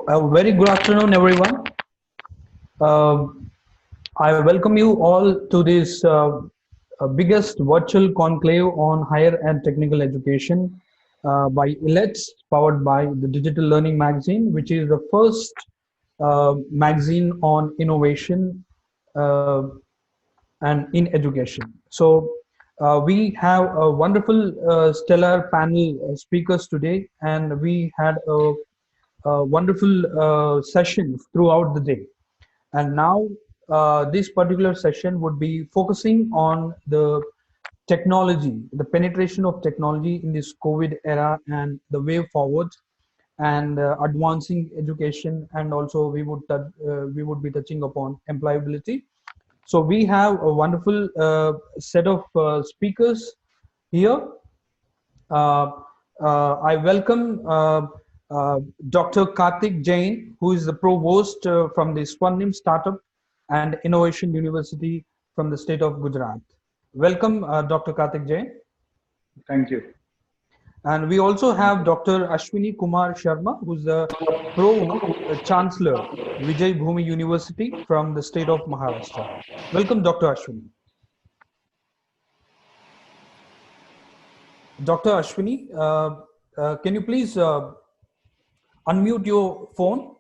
A very good afternoon, everyone. Uh, I welcome you all to this biggest virtual conclave on higher and technical education by ILETS, powered by the Digital Learning Magazine, which is the first magazine on innovation uh, and in education. So we have a wonderful stellar panel speakers today, and we had a wonderful session throughout the day. And now this particular session would be focusing on the technology, the penetration of technology in this COVID era and the way forward, and advancing education, and also we would be touching upon employability. So we have a wonderful set of speakers here. Uh, I welcome Dr. Karthik Jain, who is the provost from the Swarnim Startup and Innovation University from the state of Gujarat. Welcome, Dr. Karthik Jain. Thank you. And we also have Dr. Ashwini Kumar Sharma, who's the Pro-Chancellor, Vijay Bhumi University from the state of Maharashtra. Welcome, Dr. Ashwini. Dr. Ashwini, can you please unmute your phone?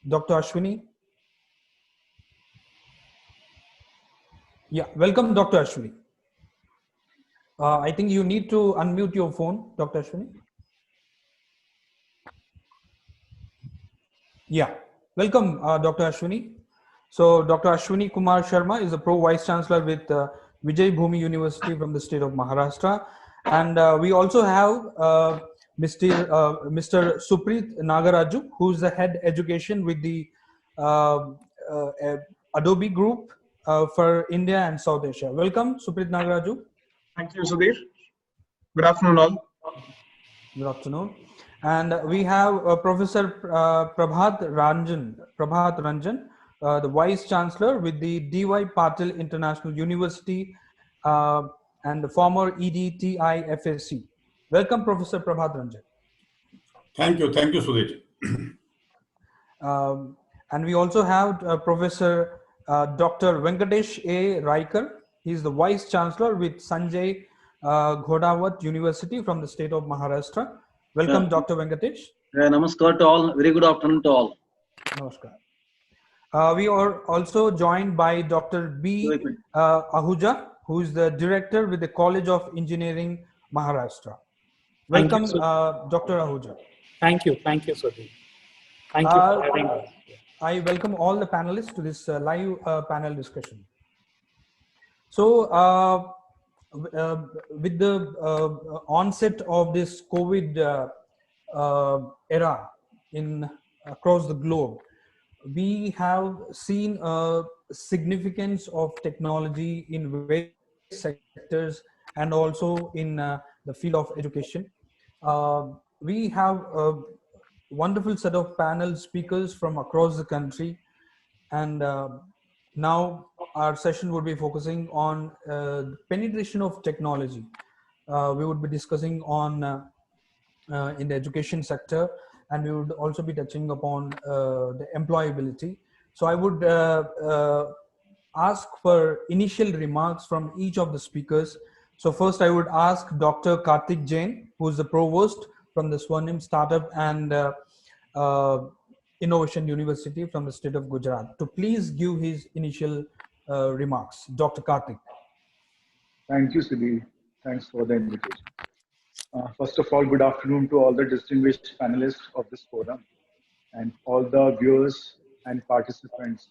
Dr. Ashwini. Yeah, welcome, Dr. Ashwini. I think you need to unmute your phone, Dr. Ashwini. Yeah, welcome, Dr. Ashwini. So, Dr. Ashwini Kumar Sharma is the Pro Vice Chancellor with Vijay Bhumi University from the state of Maharashtra. And we also have Mr. Supreet Nagaraju, who's the head education with the Adobe Group for India and South Asia. Welcome, Supreet Nagaraju. Thank you, Sudhir. Good afternoon, all. Good afternoon. And we have Professor Prabhat Ranjan, the Vice Chancellor with the D.Y. Patil International University and the former EDTI FSC. Welcome, Professor Prabhat Ranjan. Thank you, Sudhir. And we also have Professor Dr. Venkatesh A. Raikar. He is the Vice Chancellor with Sanjay Ghodawat University from the state of Maharashtra. Welcome, Dr. Venkatesh. Namaskar to all. Very good afternoon to all. Namaskar. We are also joined by Dr. B. Ahuja, who is the Director with the College of Engineering, Maharashtra. Welcome, Dr. Ahuja. Thank you, Sudhir. Thank you for having us. I welcome all the panelists to this live panel discussion. So, with the onset of this COVID era across the globe, we have seen a significance of technology in various sectors and also in the field of education. We have a wonderful set of panel speakers from across the country, and now our session would be focusing on penetration of technology. We would be discussing on in the education sector, and we would also be touching upon the employability. So I would ask for initial remarks from each of the speakers. So first I would ask Dr. Karthik Jain, who is the provost from the Swarnim Startup and Innovation University from the state of Gujarat, to please give his initial remarks. Dr. Karthik. Thank you, Sudhir. Thanks for the invitation. First of all, good afternoon to all the distinguished panelists of this forum and all the viewers and participants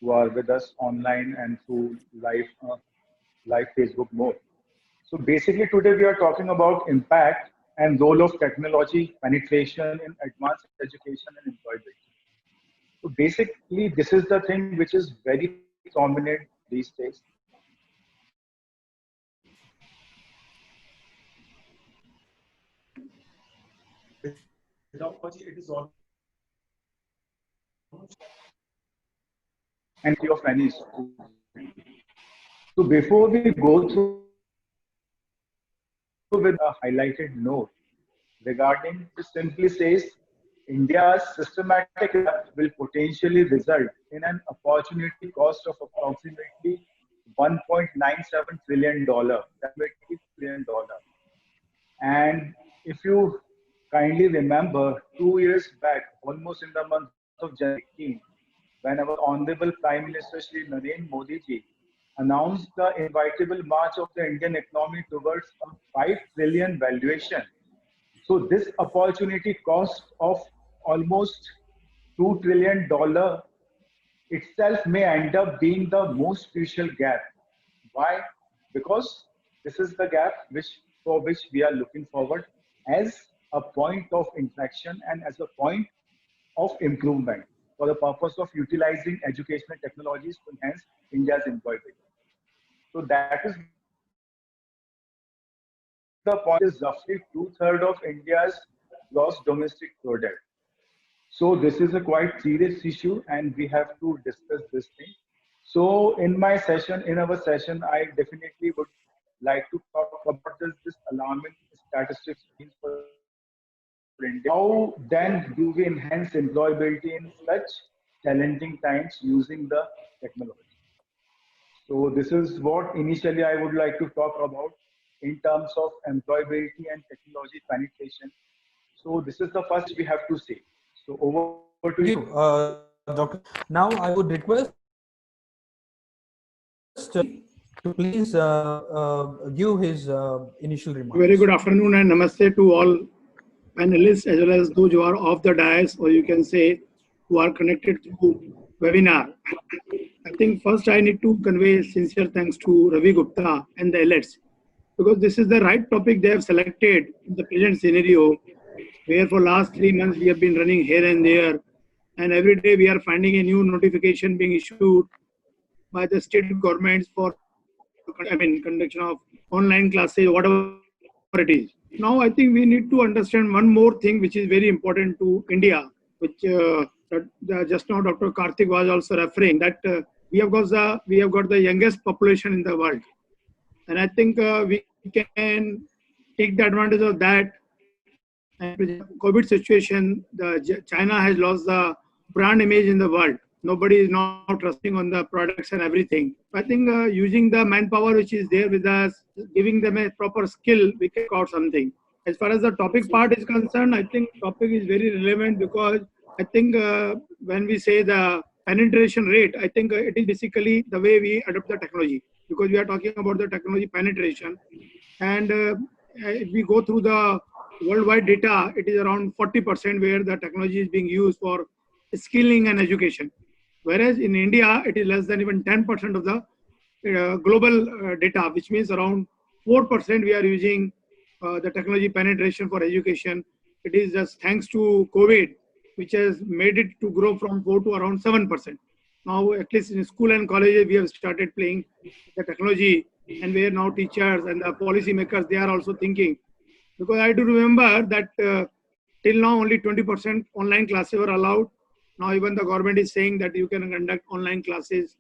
who are with us online and through live Facebook mode. So basically today we are talking about impact and role of technology penetration in advanced education and employability. So basically this is the thing which is very prominent these days. It is all entry of any school. So before we go through with a highlighted note regarding, it simply says India's systematic gap will potentially result in an opportunity cost of approximately $1.97 trillion. That will be $1 trillion. And if you kindly remember, 2 years back, almost in the month of January 18, when our Honorable Prime Minister Shri Narendra Modi ji announced the inevitable march of the Indian economy towards a 5 trillion valuation. So this opportunity cost of almost $2 trillion itself may end up being the most crucial gap. Why? Because this is the gap for which we are looking forward as a point of interaction and as a point of improvement for the purpose of utilizing educational technologies to enhance India's employability. So that is the point, is roughly two-thirds of India's gross domestic product. So this is a quite serious issue and we have to discuss this thing. So in our session, I definitely would like to talk about this alarming statistics for India. How then do we enhance employability in such challenging times using the technology? So this is what initially I would like to talk about in terms of employability and technology penetration. So this is the first we have to say. So over to you. Doctor. Now I would request to please give his initial remarks. Very good afternoon and namaste to all panelists as well as those who are off the dais, or you can say who are connected through webinar. I think first I need to convey sincere thanks to Ravi Gupta and the elites, because this is the right topic they have selected in the present scenario, where for last 3 months we have been running here and there, and every day we are finding a new notification being issued by the state governments for conduction of online classes, whatever it is. Now I think we need to understand one more thing which is very important to India, which just now Dr. Karthik was also referring, that we have got the youngest population in the world, and I think we can take the advantage of that. And with the COVID situation, China has lost the brand image in the world. Nobody is now trusting on the products and everything. I think using the manpower which is there with us, giving them a proper skill, we can out something. As far as the topic part is concerned, I think topic is very relevant, because I think when we say the penetration rate, I think it is basically the way we adopt the technology, because we are talking about the technology penetration. And if we go through the worldwide data, it is around 40% where the technology is being used for skilling and education. Whereas in India, it is less than even 10% of the global data, which means around 4% we are using the technology penetration for education. It is just thanks to COVID, which has made it to grow from 4 to around 7%. Now, at least in school and colleges, we have started playing the technology, and where now teachers and the policy makers, they are also thinking. Because I do remember that till now only 20% online classes were allowed. Now even the government is saying that you can conduct online classes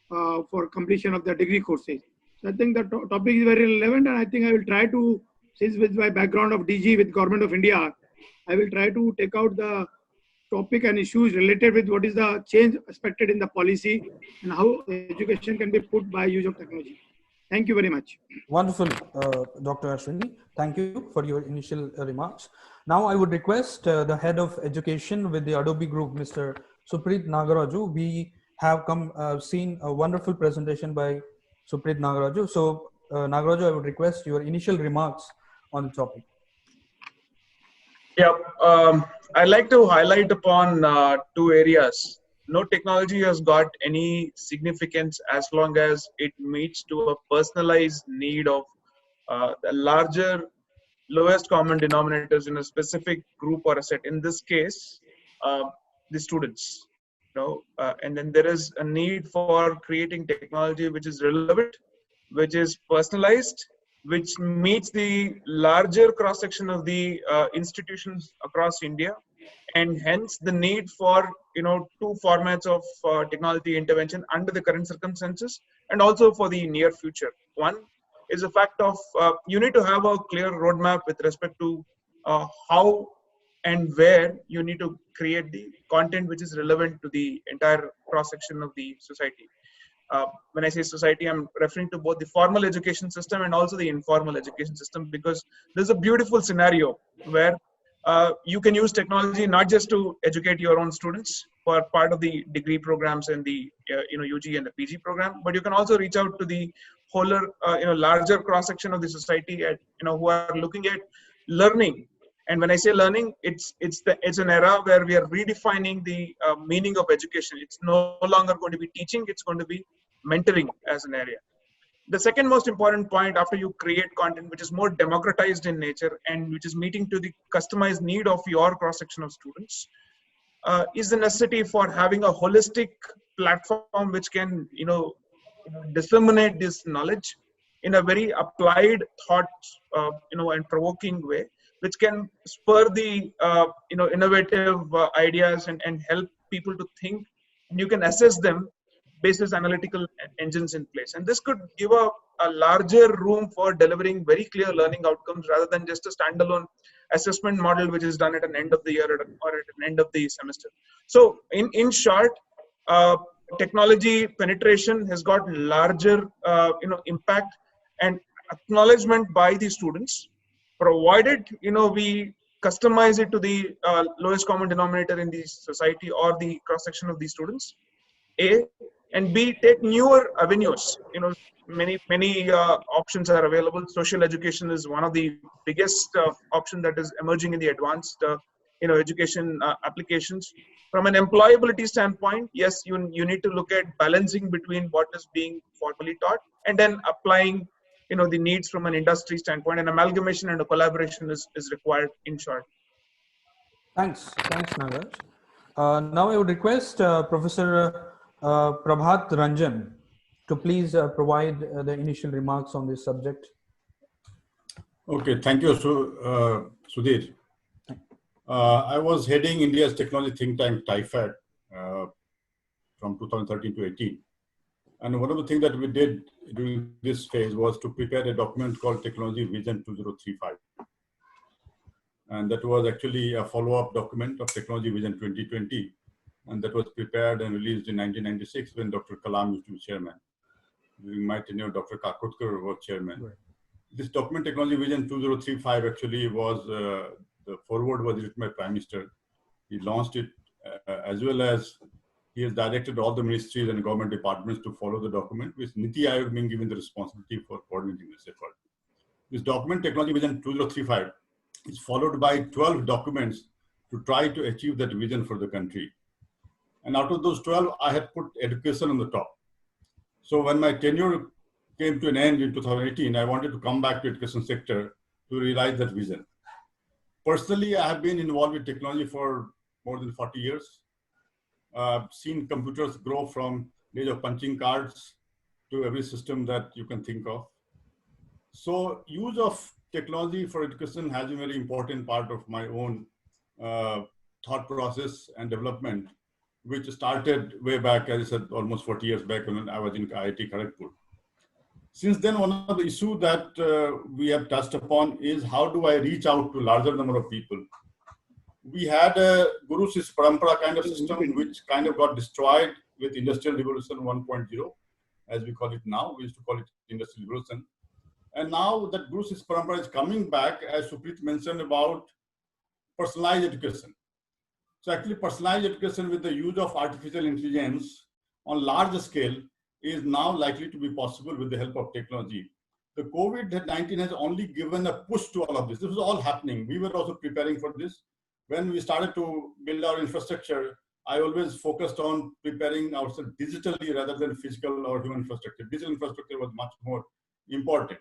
for completion of the degree courses. So I think the topic is very relevant, and I think I will try to, since with my background of DG with Government of India, I will try to take out the topic and issues related with what is the change expected in the policy and how education can be put by use of technology. Thank you very much. Wonderful, Dr. Ashwini. Thank you for your initial remarks. Now I would request the head of education with the Adobe Group, Mr. Supreet Nagaraju. We have seen a wonderful presentation by Supreet Nagaraju. So Nagaraju, I would request your initial remarks on the topic. Yeah, I'd like to highlight upon two areas. No technology has got any significance as long as it meets to a personalized need of the larger, lowest common denominators in a specific group or a set. In this case, the students. And then there is a need for creating technology which is relevant, which is personalized, which meets the larger cross section of the institutions across India, and hence the need for two formats of technology intervention under the current circumstances and also for the near future. One is the fact of you need to have a clear roadmap with respect to how and where you need to create the content which is relevant to the entire cross section of the society. When I say society, I'm referring to both the formal education system and also the informal education system, because there's a beautiful scenario where you can use technology not just to educate your own students for part of the degree programs and the UG and the PG program, but you can also reach out to the whole larger cross section of the society at who are looking at learning. And when I say learning, it's an era where we are redefining the meaning of education. It's no longer going to be teaching; it's going to be mentoring as an area. The second most important point after you create content which is more democratized in nature and which is meeting to the customized need of your cross section of students is the necessity for having a holistic platform which can disseminate this knowledge in a very applied thought and provoking way, which can spur the innovative ideas and help people to think, and you can assess them basis analytical engines in place. And this could give a larger room for delivering very clear learning outcomes rather than just a standalone assessment model which is done at an end of the year or at an end of the semester. So in short, technology penetration has got larger impact and acknowledgement by the students, provided we customize it to the lowest common denominator in the society or the cross section of the students, A, and B, take newer avenues. Many options are available. Social education is one of the biggest option that is emerging in the advanced education applications. From an employability standpoint, yes, you need to look at balancing between what is being formally taught and then applying the needs from an industry standpoint. And amalgamation and a collaboration is required, in short. Thanks, Nagaraj. Now I would request Professor Prabhat Ranjan to please provide the initial remarks on this subject. Okay, thank you, Sudhir. I was heading India's technology think tank, TIFAD, from 2013 to 18. And one of the things that we did during this phase was to prepare a document called Technology Vision 2035. And that was actually a follow-up document of Technology Vision 2020. And that was prepared and released in 1996 when Dr. Kalam used to be chairman. During my tenure, Dr. Kakotkar was chairman. Right. This document, Technology Vision 2035, actually was, the foreword was written by Prime Minister. He launched it as well as he has directed all the ministries and government departments to follow the document, with Niti Aayog being given the responsibility for coordinating this effort. This document, Technology Vision 2035, is followed by 12 documents to try to achieve that vision for the country. And out of those 12, I had put education on the top. So when my tenure came to an end in 2018, I wanted to come back to education sector to realize that vision. Personally, I have been involved with technology for more than 40 years. Seen computers grow from the age of punching cards to every system that you can think of. So use of technology for education has been a very important part of my own thought process and development, which started way back, as I said, almost 40 years back when I was in IIT Kharagpur. Since then, one of the issues that we have touched upon is how do I reach out to larger number of people? We had a Guru Shishya Parampara kind of system, which kind of got destroyed with Industrial Revolution 1.0, as we call it now. We used to call it Industrial Revolution. And now that Guru Shishya Parampara is coming back, as Supreet mentioned about personalized education. So actually personalized education with the use of artificial intelligence on large scale is now likely to be possible with the help of technology. The COVID-19 has only given a push to all of this. This was all happening. We were also preparing for this. When we started to build our infrastructure, I always focused on preparing ourselves digitally rather than physical or human infrastructure. Digital infrastructure was much more important.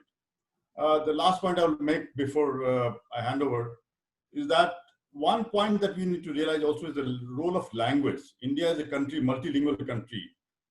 The last point I will make before I hand over is that one point that we need to realize also is the role of language. India is a country, multilingual country,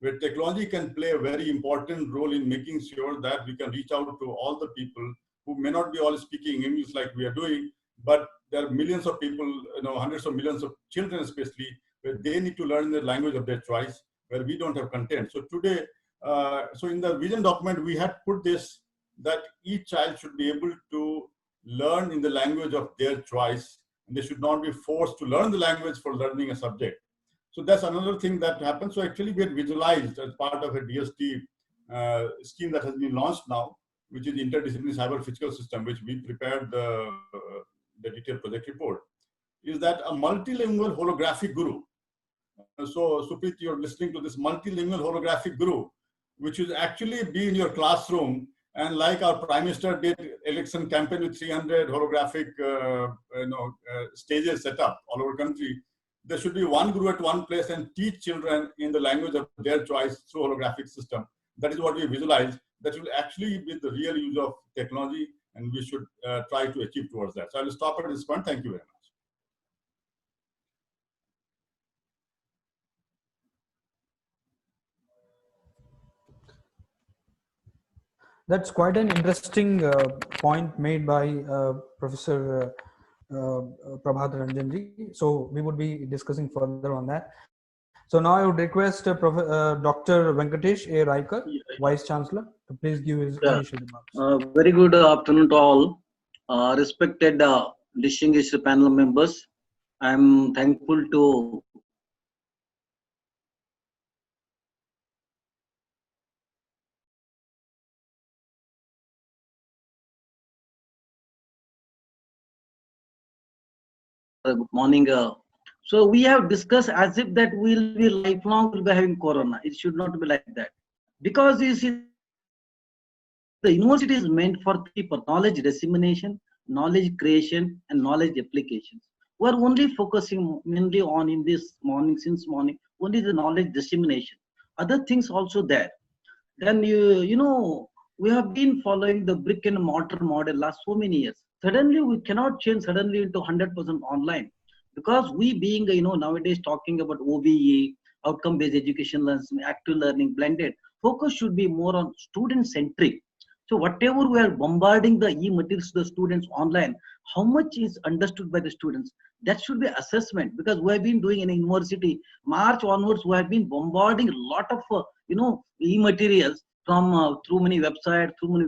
where technology can play a very important role in making sure that we can reach out to all the people who may not be all speaking English like we are doing, but there are millions of people, hundreds of millions of children especially, where they need to learn the language of their choice, where we don't have content. So today, so in the vision document, we had put this, that each child should be able to learn in the language of their choice and they should not be forced to learn the language for learning a subject. So that's another thing that happens. So actually we had visualized as part of a DST scheme that has been launched now, which is Interdisciplinary Cyber Physical System, which we prepared the detailed project report, is that a multilingual holographic guru. So Suprit, you're listening to this multilingual holographic guru, which will actually be in your classroom. And like our Prime Minister did election campaign with 300 holographic stages set up all over the country, there should be one guru at one place and teach children in the language of their choice through holographic system. That is what we visualize. That will actually be the real use of technology, and we should try to achieve towards that. So I will stop at this point. Thank you very much. That's quite an interesting point made by Professor Prabhat Ranjanji. So we would be discussing further on that. So now I would request Dr. Venkatesh A. Raikar, Vice Chancellor, to please give his initial remarks. Very good afternoon to all. Respected distinguished panel members, I'm thankful to good morning. So we have discussed as if that we'll be lifelong will be having corona. It should not be like that, because you see, the university is meant for knowledge dissemination, knowledge creation, and knowledge applications. We are only focusing mainly on in this morning, since morning, only the knowledge dissemination. Other things also there. Then we have been following the brick and mortar model last so many years. Suddenly we cannot change suddenly into 100% online, because we being nowadays talking about OBE, outcome based education, active learning, blended focus should be more on student centric. So whatever we are bombarding the e-materials to the students online, how much is understood by the students? That should be assessment, because we have been doing in a university March onwards, we have been bombarding a lot of e-materials from through many websites, through many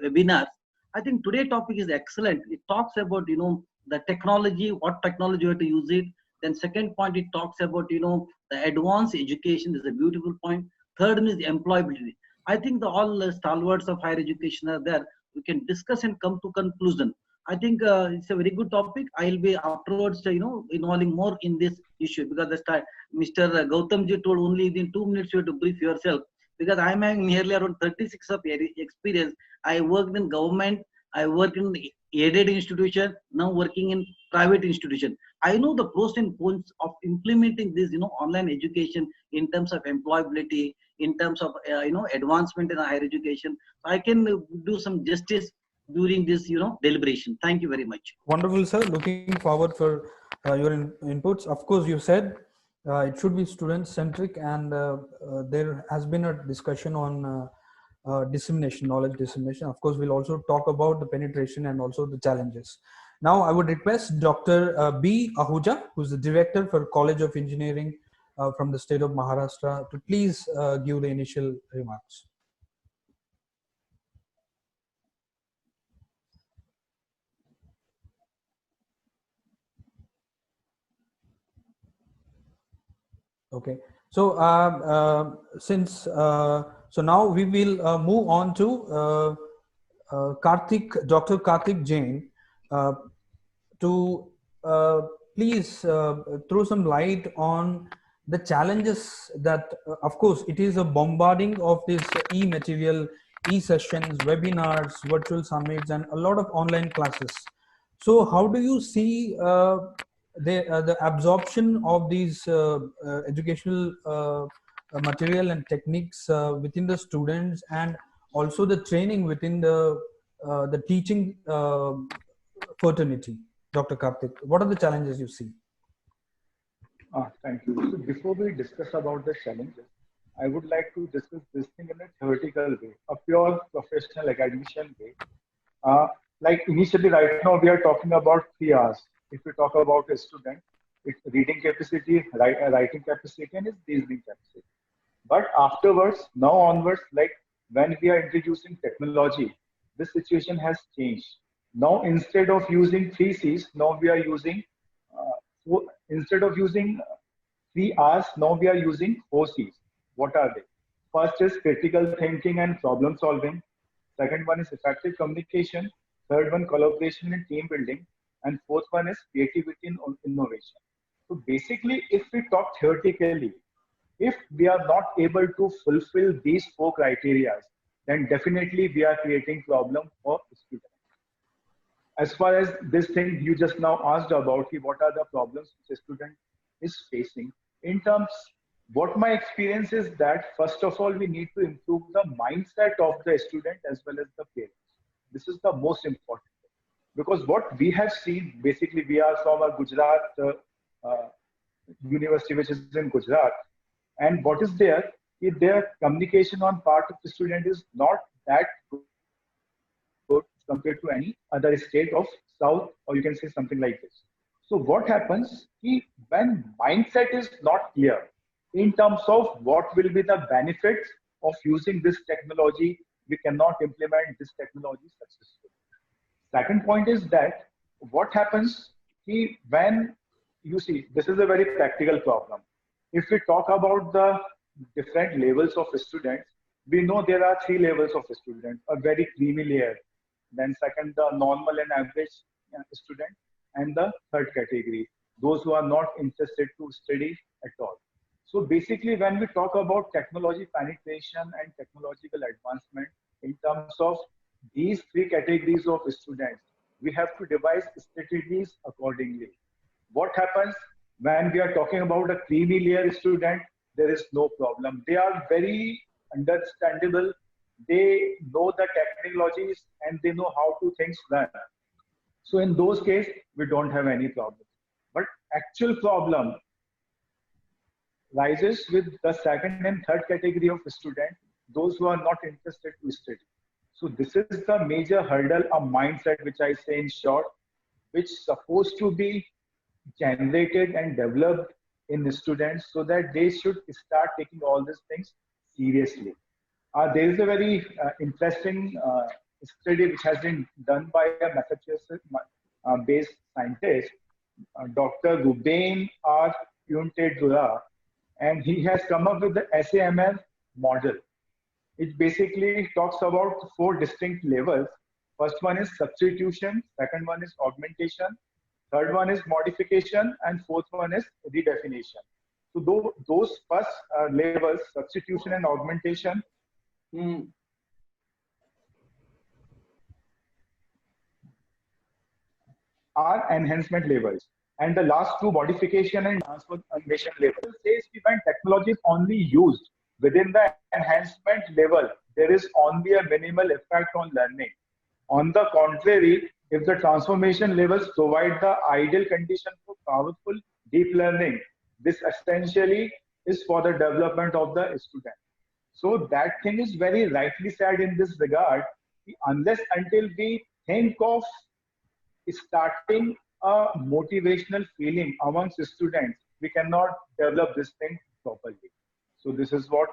webinars. I think today topic is excellent. It talks about the technology, what technology you have to use it. Then second point, it talks about the advanced education is a beautiful point. Third is the employability. I think all stalwarts of higher education are there. We can discuss and come to conclusion. I think it's a very good topic. I'll be afterwards, involving more in this issue, because Mr. Gautamji told only in 2 minutes you have to brief yourself. Because I'm having nearly around 36 of experience. I worked in government, I worked in aided institution, now working in private institution. I know the pros and cons of implementing this, online education in terms of employability, in terms of advancement in higher education. So I can do some justice during this deliberation. Thank you very much. Wonderful, sir. Looking forward for your inputs. Of course, you said it should be student centric, and there has been a discussion on dissemination, knowledge dissemination. Of course, we'll also talk about the penetration and also the challenges. Now I would request Dr. B. Ahuja, who's the Director for College of Engineering from the state of Maharashtra, to please give the initial remarks. Okay, so so now we will move on to Dr. Karthik Jain, to please throw some light on the challenges that, of course, it is a bombarding of this e-material, e-sessions, webinars, virtual summits, and a lot of online classes. So how do you see the absorption of these educational material and techniques within the students, and also the training within the teaching fraternity? Dr. Karthik, what are the challenges you see? Thank you. So before we discuss about the challenges, I would like to discuss this thing in a theoretical way, a pure professional academician way. Like initially, right now, we are talking about 3 hours. If we talk about a student, it's reading capacity, writing capacity, and its reasoning capacity. But afterwards, now onwards, like when we are introducing technology, this situation has changed. Now, instead of using 3 C's, now we are using So instead of using 3 R's, now we are using 4 C's. What are they? First is critical thinking and problem solving. Second one is effective communication. Third one, collaboration and team building. And fourth one is creativity and innovation. So basically, if we talk theoretically, if we are not able to fulfill these 4 criteria, then definitely we are creating problem for students. As far as this thing you just now asked about, what are the problems the student is facing, in terms, what my experience is that first of all, we need to improve the mindset of the student as well as the parents. This is the most important thing. Because what we have seen, basically we are from a Gujarat university, which is in Gujarat. And what is there, if their communication on part of the student is not that good compared to any other state of South, or you can say something like this. So what happens when mindset is not clear in terms of what will be the benefits of using this technology, we cannot implement this technology successfully. Second point is that what happens when you see, this is a very practical problem. If we talk about the different levels of students, we know there are 3 levels of students, a very creamy layer, then second, the normal and average student, and the third category, those who are not interested to study at all. So basically, when we talk about technology penetration and technological advancement in terms of these 3 categories of students, we have to devise strategies accordingly. What happens when we are talking about a creamy layer student? There is no problem. They are very understandable. They know the technologies and they know how to things run. So in those cases, we don't have any problem. But actual problem rises with the second and third category of student, those who are not interested to study. So this is the major hurdle, a mindset, which I say in short, which is supposed to be generated and developed in the students so that they should start taking all these things seriously. There is a very interesting study which has been done by a Massachusetts-based scientist, Dr. Ruben R. Fuentedura, and he has come up with the SAML model. It basically talks about 4 distinct levels. First one is substitution, second one is augmentation, third one is modification, and fourth one is redefinition. So those first levels, substitution and augmentation, are enhancement levels. And the last 2, modification and transformation levels, says when technology is only used within the enhancement level, there is only a minimal effect on learning. On the contrary, if the transformation levels provide the ideal condition for powerful deep learning, this essentially is for the development of the student. So that thing is very rightly said in this regard. Unless until we think of starting a motivational feeling amongst students, we cannot develop this thing properly. So this is what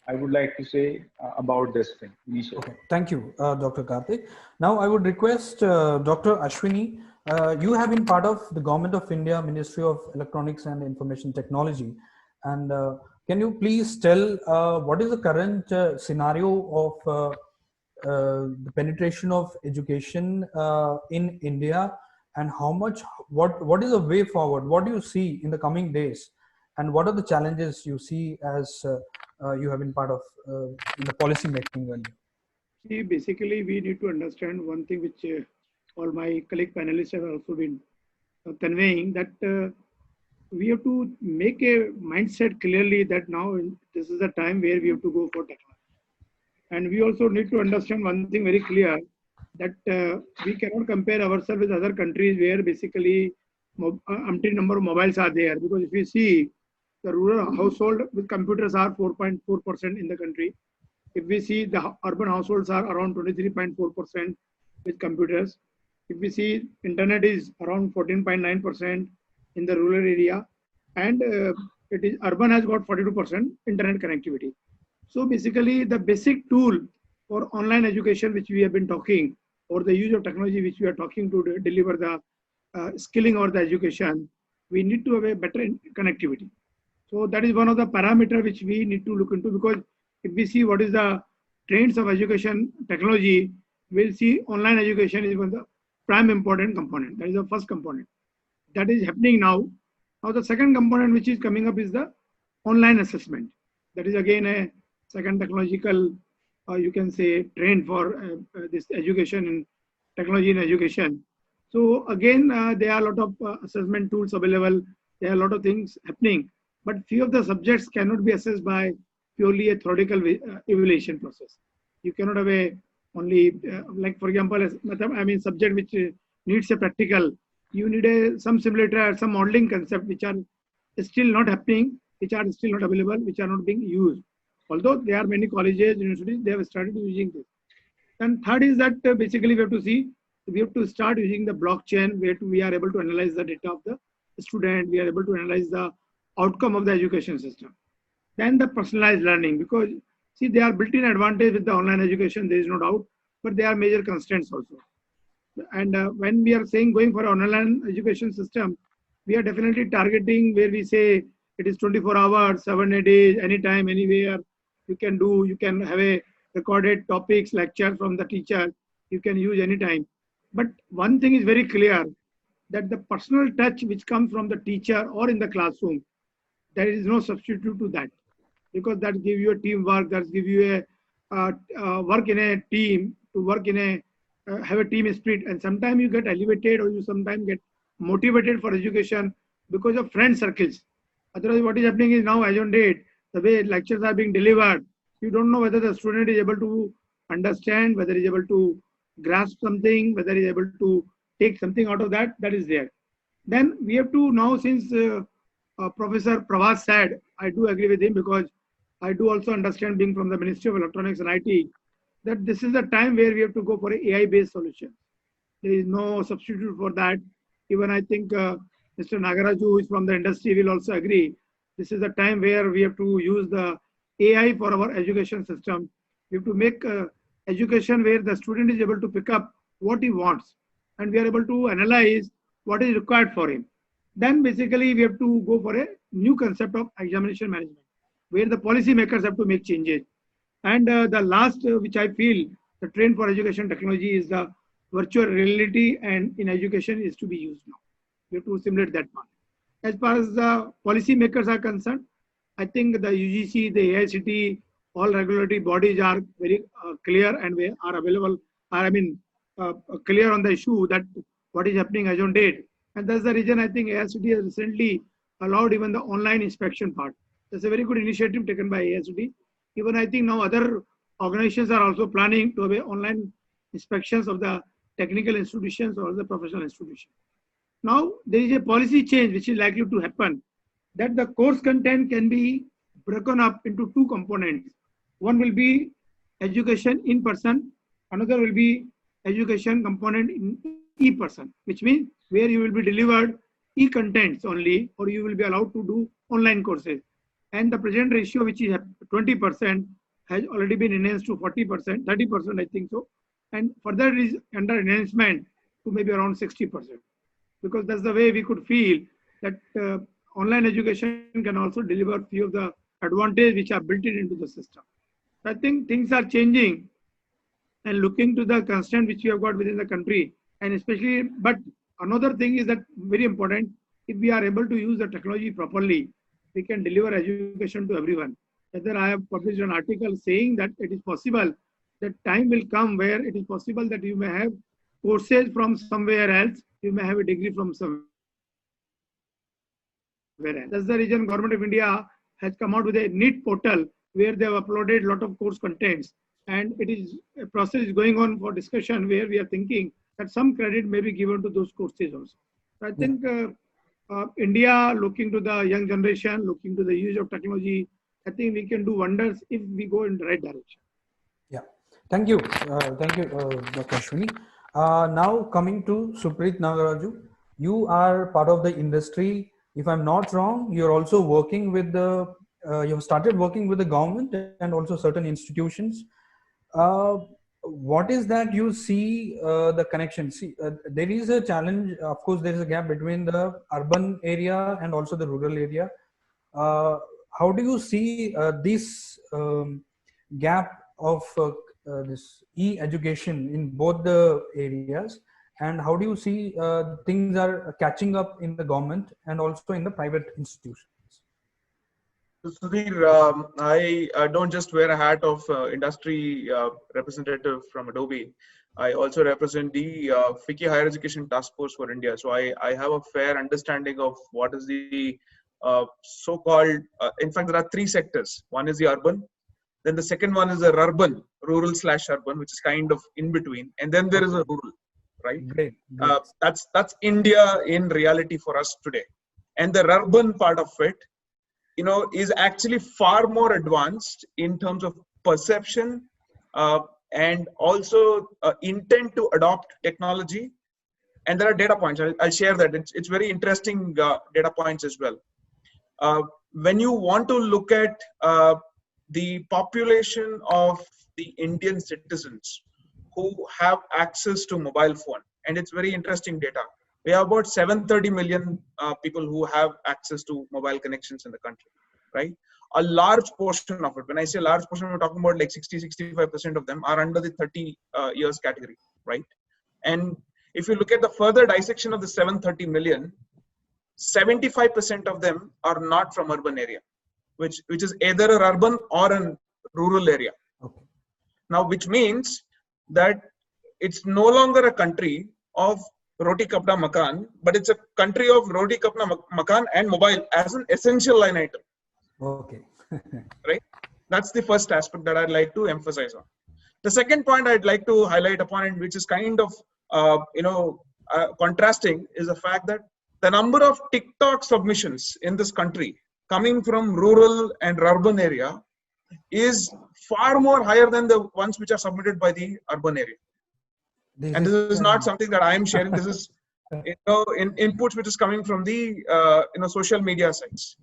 I would like to say about this thing initially. Okay, thank you, Dr. Karthik. Now I would request Dr. Ashwini. You have been part of the Government of India Ministry of Electronics and Information Technology, and can you please tell what is the current scenario of the penetration of education in India, and how much, what is the way forward? What do you see in the coming days, and what are the challenges you see as you have been part of in the policy making earlier? See, basically, we need to understand one thing which all my colleague panelists have also been conveying, that we have to make a mindset clearly that now this is the time where we have to go for technology. And we also need to understand one thing very clear, that we cannot compare ourselves with other countries where basically umpteen number of mobiles are there. Because if you see, the rural household with computers are 4.4% in the country. If we see, the urban households are around 23.4% with computers. If we see, internet is around 14.9% in the rural area, and it is urban has got 42% internet connectivity. So basically, the basic tool for online education, which we have been talking, or the use of technology, which we are talking to deliver the skilling or the education, we need to have a better connectivity. So that is one of the parameter which we need to look into, because if we see what is the trends of education technology, we'll see online education is one of the prime important component. That is the first component. That is happening now. Now the second component which is coming up is the online assessment. That is again a second technological, you can say, trend for this education and technology in education. So again, there are a lot of assessment tools available. There are a lot of things happening, but few of the subjects cannot be assessed by purely a theoretical evaluation process. You cannot have a only like for example, subject which needs a practical. You need some simulator, some modeling concept which are still not happening, which are still not available, which are not being used. Although there are many colleges, universities, they have started using this. And third is that basically we have to start using the blockchain, where we are able to analyze the data of the student, we are able to analyze the outcome of the education system. Then the personalized learning, because see, there are built-in advantage with the online education, there is no doubt, but there are major constraints also. And when we are saying going for an online education system, we are definitely targeting where we say it is 24 hours, 7 days, anytime, anywhere. You can have a recorded topics, lecture from the teacher, you can use anytime. But one thing is very clear, that the personal touch which comes from the teacher or in the classroom, there is no substitute to that, because that gives you a teamwork, that gives you a work in a team, to work in a have a team spirit, and sometimes you get elevated or you sometimes get motivated for education because of friend circles. Otherwise, what is happening is now, as on date, the way lectures are being delivered, you don't know whether the student is able to understand, whether he is able to grasp something, whether he is able to take something out of that. That is there. Then we have to now, since Professor Pravas said, I do agree with him, because I do also understand, being from the Ministry of Electronics and IT, that this is the time where we have to go for an AI-based solution. There is no substitute for that. Even I think Mr. Nagaraju, who is from the industry, will also agree. This is the time where we have to use the AI for our education system. We have to make education where the student is able to pick up what he wants, and we are able to analyze what is required for him. Then basically we have to go for a new concept of examination management, where the policymakers have to make changes. And the last, which I feel the trend for education technology, is the virtual reality, and in education is to be used now. We have to simulate that part. As far as the policymakers are concerned, I think the UGC, the AICTE, all regulatory bodies are very clear, and they are available, clear on the issue that what is happening as on date. And that's the reason I think AICTE has recently allowed even the online inspection part. That's a very good initiative taken by AICTE. Even I think now other organizations are also planning to have online inspections of the technical institutions or the professional institutions. Now there is a policy change which is likely to happen, that the course content can be broken up into two components. One will be education in person, another will be education component in e-person, which means where you will be delivered e-contents only, or you will be allowed to do online courses. And the present ratio, which is 20%, has already been enhanced to 40%, 30%, I think so. And further is under enhancement to maybe around 60%. Because that's the way we could feel that online education can also deliver few of the advantages which are built into the system. I think things are changing, and looking to the constraint which we have got within the country, and especially, but another thing is that very important, if we are able to use the technology properly, we can deliver education to everyone. Whether I have published an article saying that it is possible that time will come where it is possible that you may have courses from somewhere else, you may have a degree from somewhere else. That's the reason Government of India has come out with a NEET portal where they have uploaded a lot of course contents, and it is a process is going on for discussion where we are thinking that some credit may be given to those courses also. So I think India, looking to the young generation, looking to the use of technology, I think we can do wonders if we go in the right direction. Yeah, thank you, Dr. Ashwini. Now coming to Supreet Nagaraju, you are part of the industry. If I'm not wrong, you're also working with you have started working with the government and also certain institutions. what is that you see the connection? See, there is a challenge. Of course, there is a gap between the urban area and also the rural area. How do you see this gap of this e-education in both the areas, and how do you see things are catching up in the government and also in the private institutions? Sudhir, I don't just wear a hat of industry representative from Adobe. I also represent the FICCI Higher Education Task Force for India. So I have a fair understanding of what is the so-called, in fact, there are three sectors. One is the urban. Then the second one is the urban, rural/urban, which is kind of in between. And then there is a rural, right? Great. Great. That's India in reality for us today. And the urban part of it, is actually far more advanced in terms of perception and also intent to adopt technology. And there are data points. I'll share that. It's very interesting data points as well. When you want to look at the population of the Indian citizens who have access to mobile phone, and it's very interesting data. We have about 730 million people who have access to mobile connections in the country, right? A large portion of it, when I say large portion, we're talking about like 60-65% of them are under the 30 years category, right? And if you look at the further dissection of the 730 million, 75% of them are not from urban area, which is either an urban or a rural area. Okay. Now, which means that it's no longer a country of roti kapda makan, but it's a country of roti kapda makan and mobile as an essential line item. Okay. Right? That's the first aspect that I'd like to emphasize on. The second point I'd like to highlight upon, and which is kind of contrasting, is the fact that the number of TikTok submissions in this country coming from rural and urban area is far more higher than the ones which are submitted by the urban area. And this is not something that I am sharing. This is in inputs which is coming from the social media sites,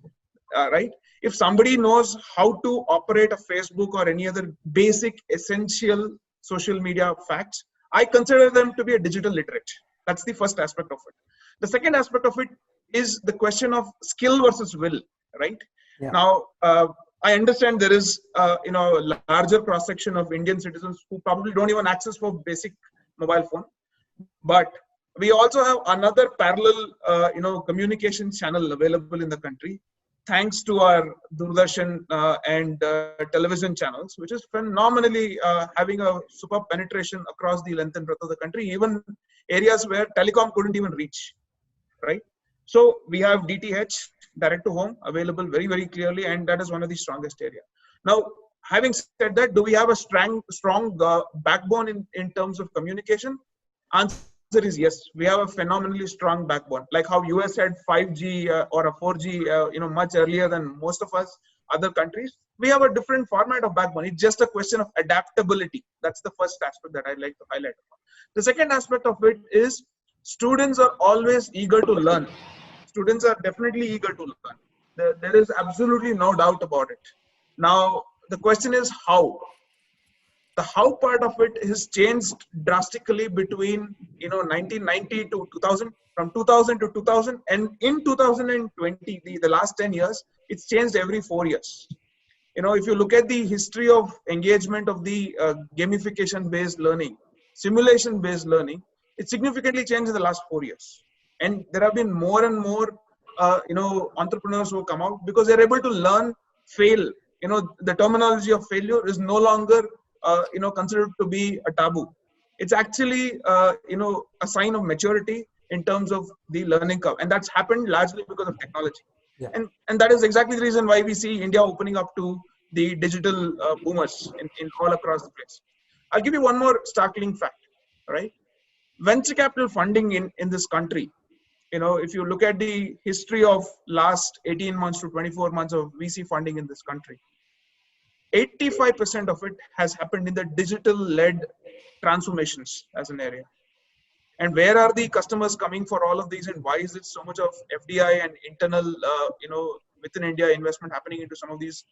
right? If somebody knows how to operate a Facebook or any other basic essential social media facts, I consider them to be a digital literate. That's the first aspect of it. The second aspect of it is the question of skill versus will, right? Yeah. Now, I understand there is a larger cross section of Indian citizens who probably don't even access for basic mobile phone, but we also have another parallel communication channel available in the country, thanks to our Doordarshan and television channels, which is phenomenally having a superb penetration across the length and breadth of the country, even areas where telecom couldn't even reach, right? So we have DTH, direct to home, available very, very clearly, and that is one of the strongest areas. Now, having said that, do we have a strong backbone in terms of communication? Answer is yes. We have a phenomenally strong backbone. Like how US had 5G or a 4G, much earlier than most of us other countries. We have a different format of backbone. It's just a question of adaptability. That's the first aspect that I'd like to highlight. The second aspect of it is students are always eager to learn. Students are definitely eager to learn. There is absolutely no doubt about it. Now, the question is how. The how part of it has changed drastically between 1990 to 2000, from 2000 to 2000, and in 2020, the last 10 years, it's changed every 4 years. If you look at the history of engagement of the gamification-based learning, simulation-based learning, it significantly changed in the last 4 years. And there have been more and more, entrepreneurs who come out because they're able to learn, fail. The terminology of failure is no longer, considered to be a taboo. It's actually, a sign of maturity in terms of the learning curve. And that's happened largely because of technology. Yeah. And that is exactly the reason why we see India opening up to the digital boomers in all across the place. I'll give you one more startling fact, right? Venture capital funding in this country, if you look at the history of last 18 months to 24 months of VC funding in this country, 85% of it has happened in the digital-led transformations as an area. And where are the customers coming for all of these, and why is it so much of FDI and internal, within India investment happening into some of these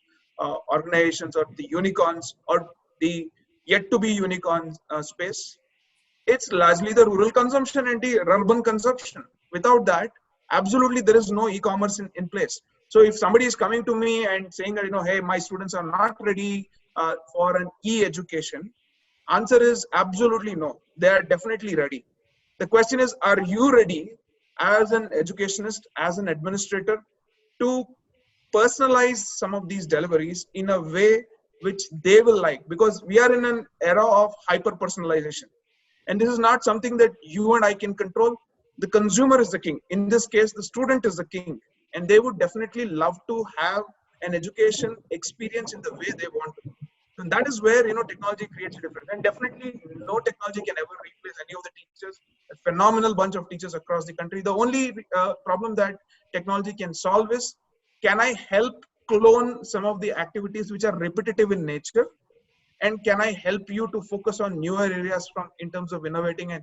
organizations or the unicorns or the yet to be unicorn space. It's largely the rural consumption and the urban consumption. Without that, absolutely there is no e-commerce in place. So if somebody is coming to me and saying that, hey, my students are not ready for an e-education, answer is absolutely no. They are definitely ready. The question is, are you ready as an educationist, as an administrator, to personalize some of these deliveries in a way which they will like? Because we are in an era of hyper personalization. And this is not something that you and I can control. The consumer is the king. In this case, the student is the king. And they would definitely love to have an education experience in the way they want to. And that is where technology creates a difference. And definitely no technology can ever replace any of the teachers. A phenomenal bunch of teachers across the country. The only problem that technology can solve is, can I help clone some of the activities which are repetitive in nature? And can I help you to focus on newer areas in terms of innovating and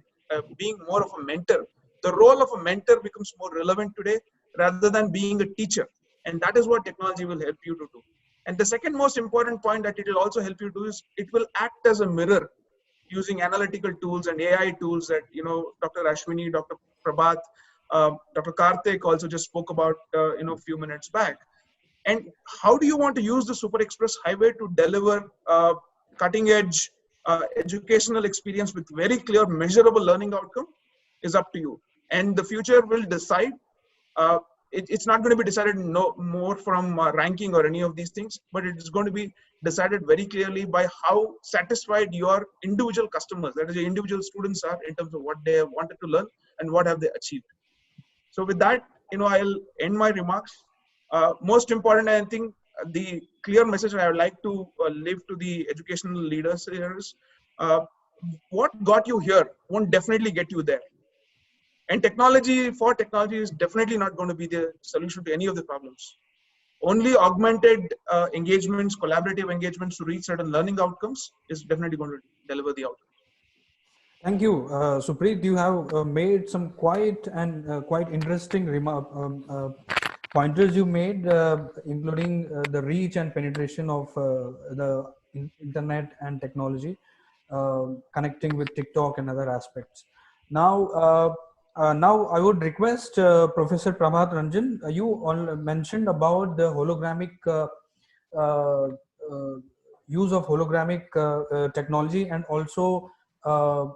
being more of a mentor? The role of a mentor becomes more relevant today rather than being a teacher. And that is what technology will help you to do. And the second most important point that it will also help you do is it will act as a mirror using analytical tools and AI tools that, Dr. Ashwini, Dr. Prabhat, Dr. Karthik also just spoke about, a few minutes back. And how do you want to use the Super Express Highway to deliver cutting edge educational experience with very clear measurable learning outcome is up to you. And the future will decide. It's not going to be decided no more from ranking or any of these things, but it is going to be decided very clearly by how satisfied your individual customers, that is your individual students, are in terms of what they have wanted to learn and what have they achieved. So with that, I'll end my remarks. Most important, I think, the clear message I would like to leave to the educational leaders here is, what got you here won't definitely get you there. And technology is definitely not going to be the solution to any of the problems. Only augmented engagements, collaborative engagements to reach certain learning outcomes is definitely going to deliver the outcome. Thank you. Supreet, you have made some quite interesting pointers you made, including the reach and penetration of the internet and technology, connecting with TikTok and other aspects. Now I would request Professor Prabhat Ranjan. You all mentioned about the hologramic use of hologramic technology, and also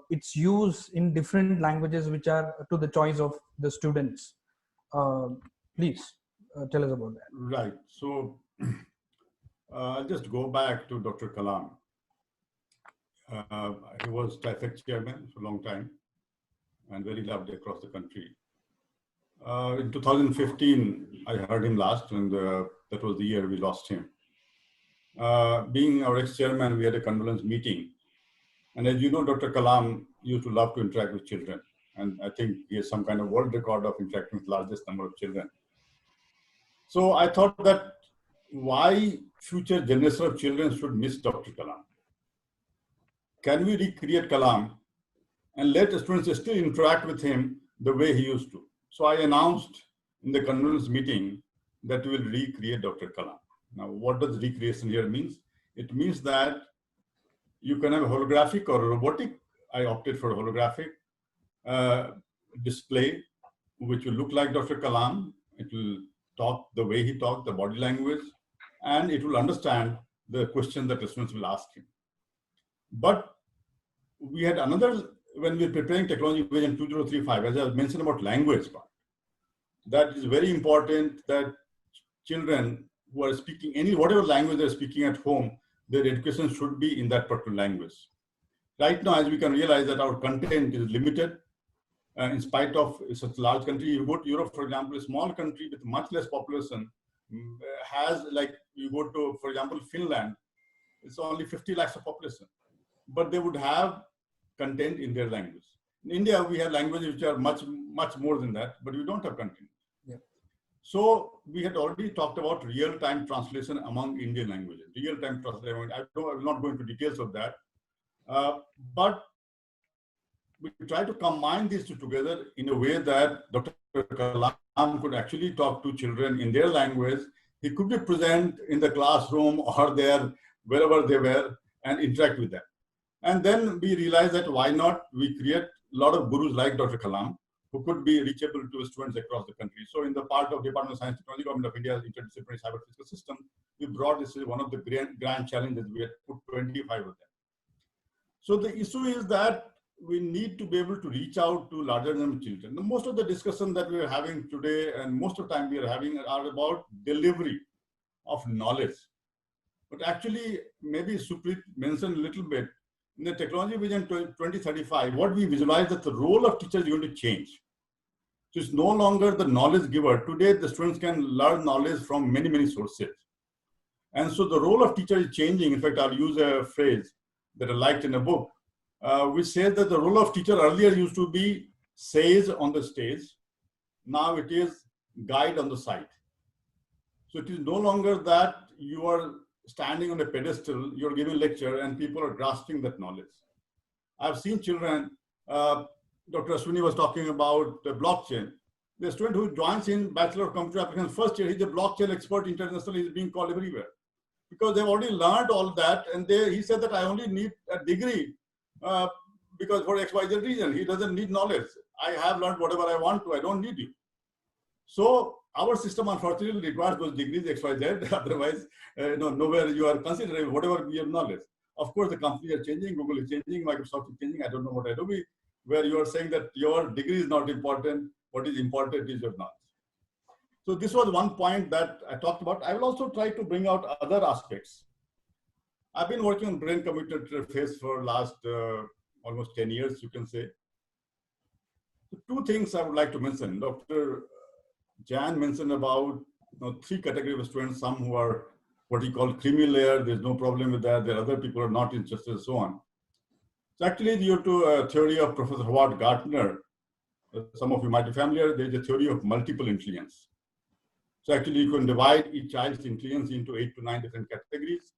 its use in different languages which are to the choice of the students. Please tell us about that. Right. So I'll just go back to Dr. Kalam. He was TIFEC chairman for a long time and very loved across the country. In 2015, I heard him last, and that was the year we lost him. Being our ex-chairman, we had a condolence meeting. And as you know, Dr. Kalam used to love to interact with children. And I think he has some kind of world record of interacting with the largest number of children. So I thought that why future generation of children should miss Dr. Kalam? Can we recreate Kalam and let the students still interact with him the way he used to? So I announced in the condolence meeting that we will recreate Dr. Kalam. Now, what does recreation here means? It means that you can have a holographic or robotic. I opted for a holographic display, which will look like Dr. Kalam. It will talk the way he talked, the body language, and it will understand the question that the students will ask him. But we had another, when we were preparing Technology Vision 2035, as I mentioned about language part, that is very important that children who are speaking whatever language they're speaking at home, their education should be in that particular language. Right now, as we can realize that our content is limited, in spite of such a large country. You go to Europe, for example, a small country with much less population has, like you go to, for example, Finland, it's only 50 lakhs of population, but they would have content in their language. In India, we have languages which are much more than that, but we don't have content. Yeah. So we had already talked about real-time translation among Indian languages. Real-time translation, I will not go into details of that, but we try to combine these two together in a way that Dr. Kalam could actually talk to children in their language. He could be present in the classroom or there, wherever they were, and interact with them. And then we realized that why not we create a lot of gurus like Dr. Kalam, who could be reachable to students across the country. So in the part of Department of Science and Technology, Government of India's interdisciplinary cyber physical system, we brought this as one of the grand challenges. We had put 25 of them. So the issue is that we need to be able to reach out to larger number of children. Most of the discussion that we are having today and most of the time we are having are about delivery of knowledge. But actually, maybe Suprit mentioned a little bit, in the technology vision 2035, what we visualize that the role of teachers is going to change. So it's no longer the knowledge giver. Today, the students can learn knowledge from many, many sources. And so the role of teacher is changing. In fact, I'll use a phrase that I liked in a book, which says that the role of teacher earlier used to be sage on the stage. Now it is guide on the side. So it is no longer that you are standing on a pedestal, you're giving a lecture and people are grasping that knowledge. I've seen children, Dr. Ashwini was talking about blockchain. The student who joins in Bachelor of Computer Applications first year, he's a blockchain expert internationally, he's being called everywhere. Because they've already learned all that and he said that I only need a degree because for XYZ reason, he doesn't need knowledge. I have learned whatever I want to, I don't need you. So our system unfortunately requires those degrees XYZ, otherwise nowhere you are considering whatever your knowledge. Of course, the companies are changing, Google is changing, Microsoft is changing, I don't know what Adobe, where you are saying that your degree is not important, what is important is your knowledge. So this was one point that I talked about. I will also try to bring out other aspects. I've been working on brain-computer interface for last almost 10 years, you can say. So two things I would like to mention. Dr. Jan mentioned about three categories of students, some who are what he called creamy layer, there's no problem with that, there are other people who are not interested and so on. So actually due to a theory of Professor Howard Gardner, some of you might be familiar, there's a theory of multiple intelligence. So actually you can divide each child's intelligence into 8 to 9 different categories.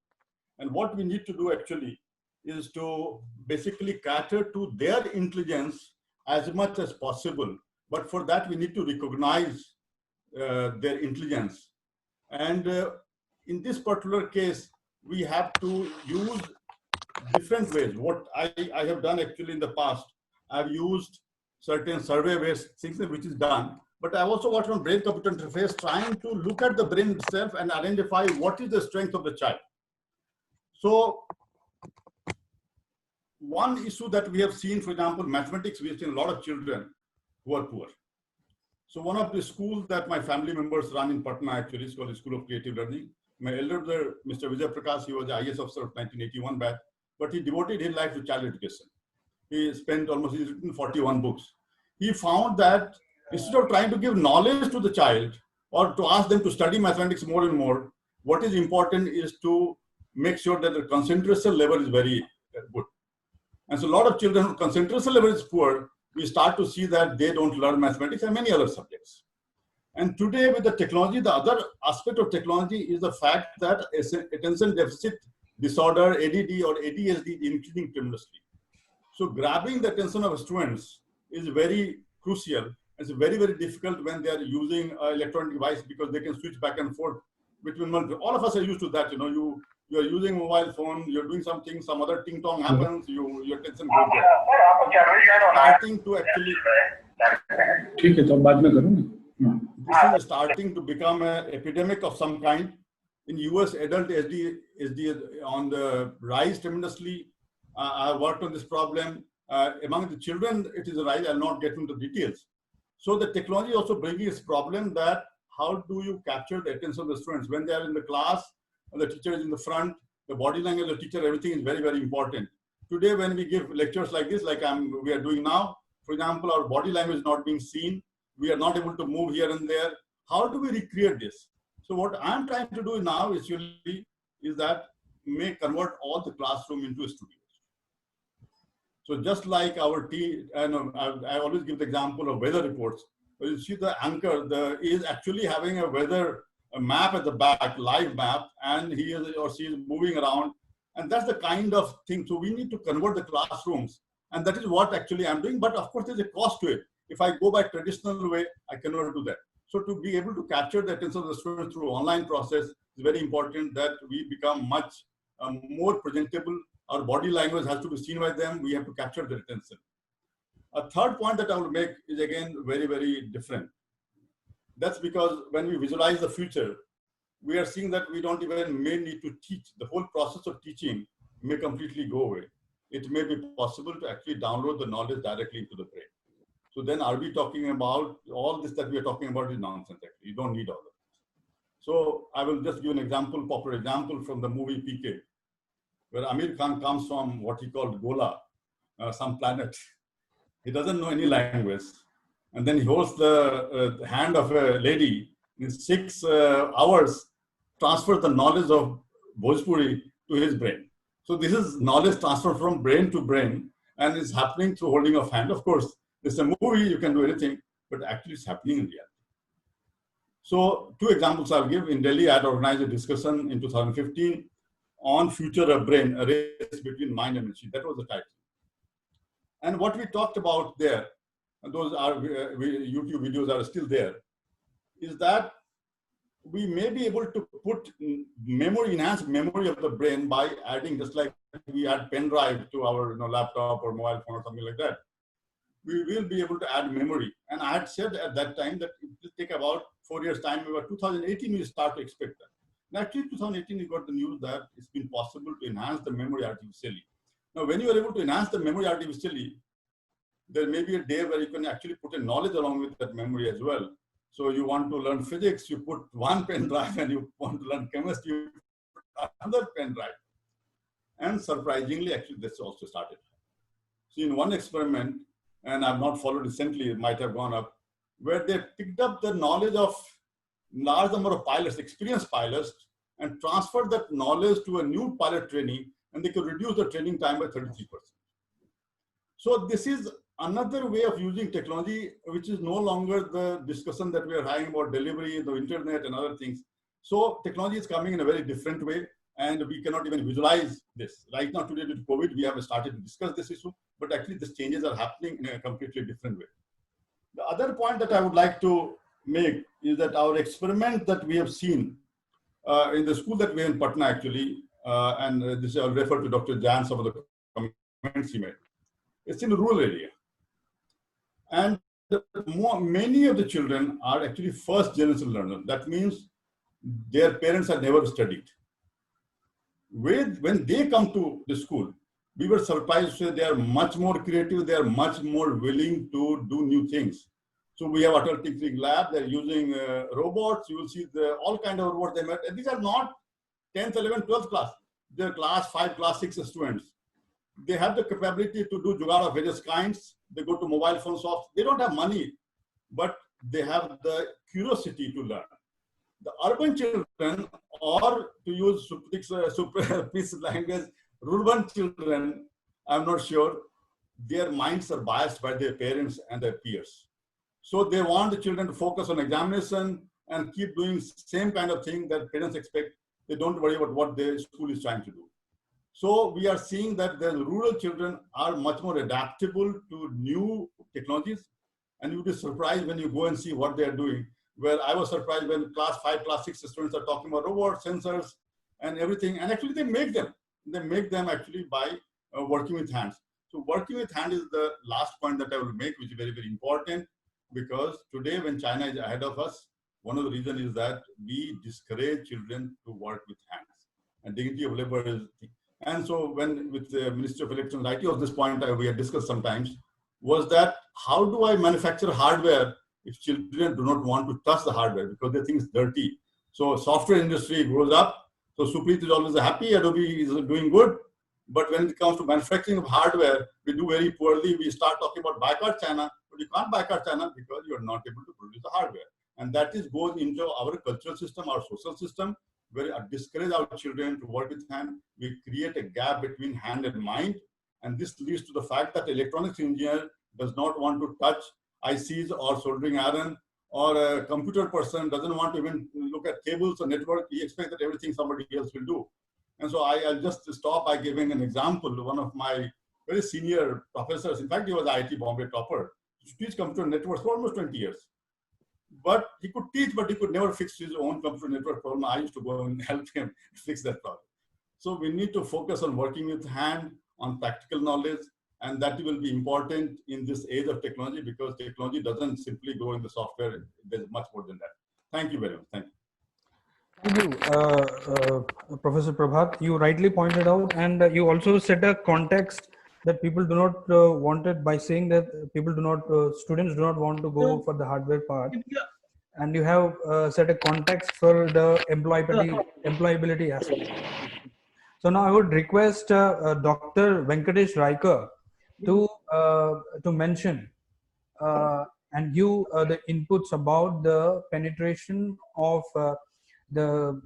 And what we need to do actually is to basically cater to their intelligence as much as possible. But for that, we need to recognize their intelligence. And in this particular case, we have to use different ways. What I have done actually in the past, I've used certain survey-based things which is done. But I also worked on brain-computer interface, trying to look at the brain itself and identify what is the strength of the child. So one issue that we have seen, for example, mathematics, we have seen a lot of children who are poor. So one of the schools that my family members run in Patna actually is called the School of Creative Learning. My elder brother, Mr. Vijay Prakash, he was the IAS officer of 1981 batch, but he devoted his life to child education. He spent almost, he's written 41 books. He found that instead of trying to give knowledge to the child or to ask them to study mathematics more and more, what is important is to make sure that the concentration level is very good. And so a lot of children whose concentration level is poor, we start to see that they don't learn mathematics and many other subjects. And today with the technology, the other aspect of technology is the fact that attention deficit disorder, ADD or ADHD is increasing tremendously. So grabbing the attention of students is very crucial. It's very, very difficult when they are using an electronic device because they can switch back and forth between multiple. All of us are used to that. You are using a mobile phone, you're doing something, some other ting tong happens, your attention goes there. Starting to actually, this is starting to become an epidemic of some kind. In US, adult SD is on the rise tremendously. I worked on this problem. Among the children, it is a rise. I'll not get into details. So the technology also bringing this problem that how do you capture the attention of the students when they are in the class, and the teacher is in the front, the body language of the teacher, everything is very, very important. Today, when we give lectures like this, like we are doing now, for example, our body language is not being seen. We are not able to move here and there. How do we recreate this? So what I'm trying to do now is that may convert all the classroom into studios. So just like our I always give the example of weather reports. You see the anchor is actually having a weather map at the back, live map, and he or she is moving around. And that's the kind of thing. So we need to convert the classrooms. And that is what actually I'm doing. But of course, there's a cost to it. If I go by traditional way, I cannot do that. So to be able to capture the attention of the students through online process is very important that we become much more presentable. Our body language has to be seen by them. We have to capture their attention. A third point that I will make is again very, very different. That's because when we visualize the future, we are seeing that we don't even may need to teach. The whole process of teaching may completely go away. It may be possible to actually download the knowledge directly into the brain. So then are we talking about all this that we are talking about is nonsense actually. You don't need all of it. So I will just give an example, popular example from the movie PK, where Amir Khan comes from what he called Gola, some planet. He doesn't know any language. And then he holds the hand of a lady in 6 hours, transfers the knowledge of Bhojpuri to his brain. So this is knowledge transfer from brain to brain, and it's happening through holding of hand. Of course, it's a movie, you can do anything, but actually it's happening in reality. So 2 examples I'll give. In Delhi, I had organized a discussion in 2015 on future of brain, a race between mind and machine. That was the title. And what we talked about there, and those are YouTube videos are still there, is that we may be able to put memory, enhanced memory of the brain by adding, just like we add pen drive to our laptop or mobile phone or something like that. We will be able to add memory. And I had said at that time that it will take about 4 years' time. About 2018, we start to expect that. And actually, 2018, we got the news that it's been possible to enhance the memory artificially. Now, when you are able to enhance the memory artificially, there may be a day where you can actually put a knowledge along with that memory as well. So you want to learn physics, you put one pen drive, and you want to learn chemistry, you put another pen drive. And surprisingly, actually, this also started. So in one experiment, and I've not followed recently, it might have gone up, where they picked up the knowledge of large number of pilots, experienced pilots, and transferred that knowledge to a new pilot trainee, and they could reduce the training time by 33%. So this is another way of using technology, which is no longer the discussion that we are having about delivery, the internet and other things. So technology is coming in a very different way, and we cannot even visualize this. Right now, today due to COVID, we have started to discuss this issue, but actually these changes are happening in a completely different way. The other point that I would like to make is that our experiment that we have seen in the school that we are in Patna actually, and this I'll refer to Dr. Jan, some of the comments he made. It's in a rural area. And many of the children are actually first generation learners. That means their parents have never studied. When they come to the school, we were surprised to say they are much more creative, they are much more willing to do new things. So we have Atal Tinkering Lab, they're using robots, you will see all kind of robots they met. And these are not 10th, 11th, 12th class. They're class 5, class 6 students. They have the capability to do jugaad of various kinds. They go to mobile phone shops. They don't have money, but they have the curiosity to learn. The urban children, or to use Supreet's language, rural children, I'm not sure, their minds are biased by their parents and their peers. So they want the children to focus on examination and keep doing same kind of thing that parents expect. They don't worry about what their school is trying to do. So we are seeing that the rural children are much more adaptable to new technologies. And you'll be surprised when you go and see what they are doing. Where I was surprised when class 5, class 6 students are talking about robots, sensors, and everything. And actually they make them. They make them actually by working with hands. So working with hand is the last point that I will make, which is very, very important. Because today when China is ahead of us, one of the reasons is that we discourage children to work with hands. And dignity of labor is. And so when with the Ministry of Electronics and IT of this point, we had discussed sometimes, was that how do I manufacture hardware if children do not want to touch the hardware because they think it's dirty? So software industry grows up. So Supreet is always happy, Adobe is doing good. But when it comes to manufacturing of hardware, we do very poorly. We start talking about boycott China, but you can't boycott China because you are not able to produce the hardware. And that goes into our cultural system, our social system, where we discourage our children to work with hand. We create a gap between hand and mind. And this leads to the fact that electronics engineer does not want to touch ICs or soldering iron, or a computer person doesn't want to even look at cables or network. He expects that everything somebody else will do. And so I'll just stop by giving an example. One of my very senior professors, in fact, he was IIT Bombay topper, he teach computer networks for almost 20 years. But he could teach, but he could never fix his own computer network problem. I used to go and help him fix that problem. So we need to focus on working with hand, on practical knowledge, and that will be important in this age of technology, because technology doesn't simply go in the software. There's much more than that. Thank you very much. Thank you. Thank you, Professor Prabhat. You rightly pointed out, and you also set a context that people do not want it by saying that people do not, students do not want to go for the hardware part, and you have set a context for the employability aspect. So now I would request Dr. Venkatesh Raikar to mention and give the inputs about the penetration of the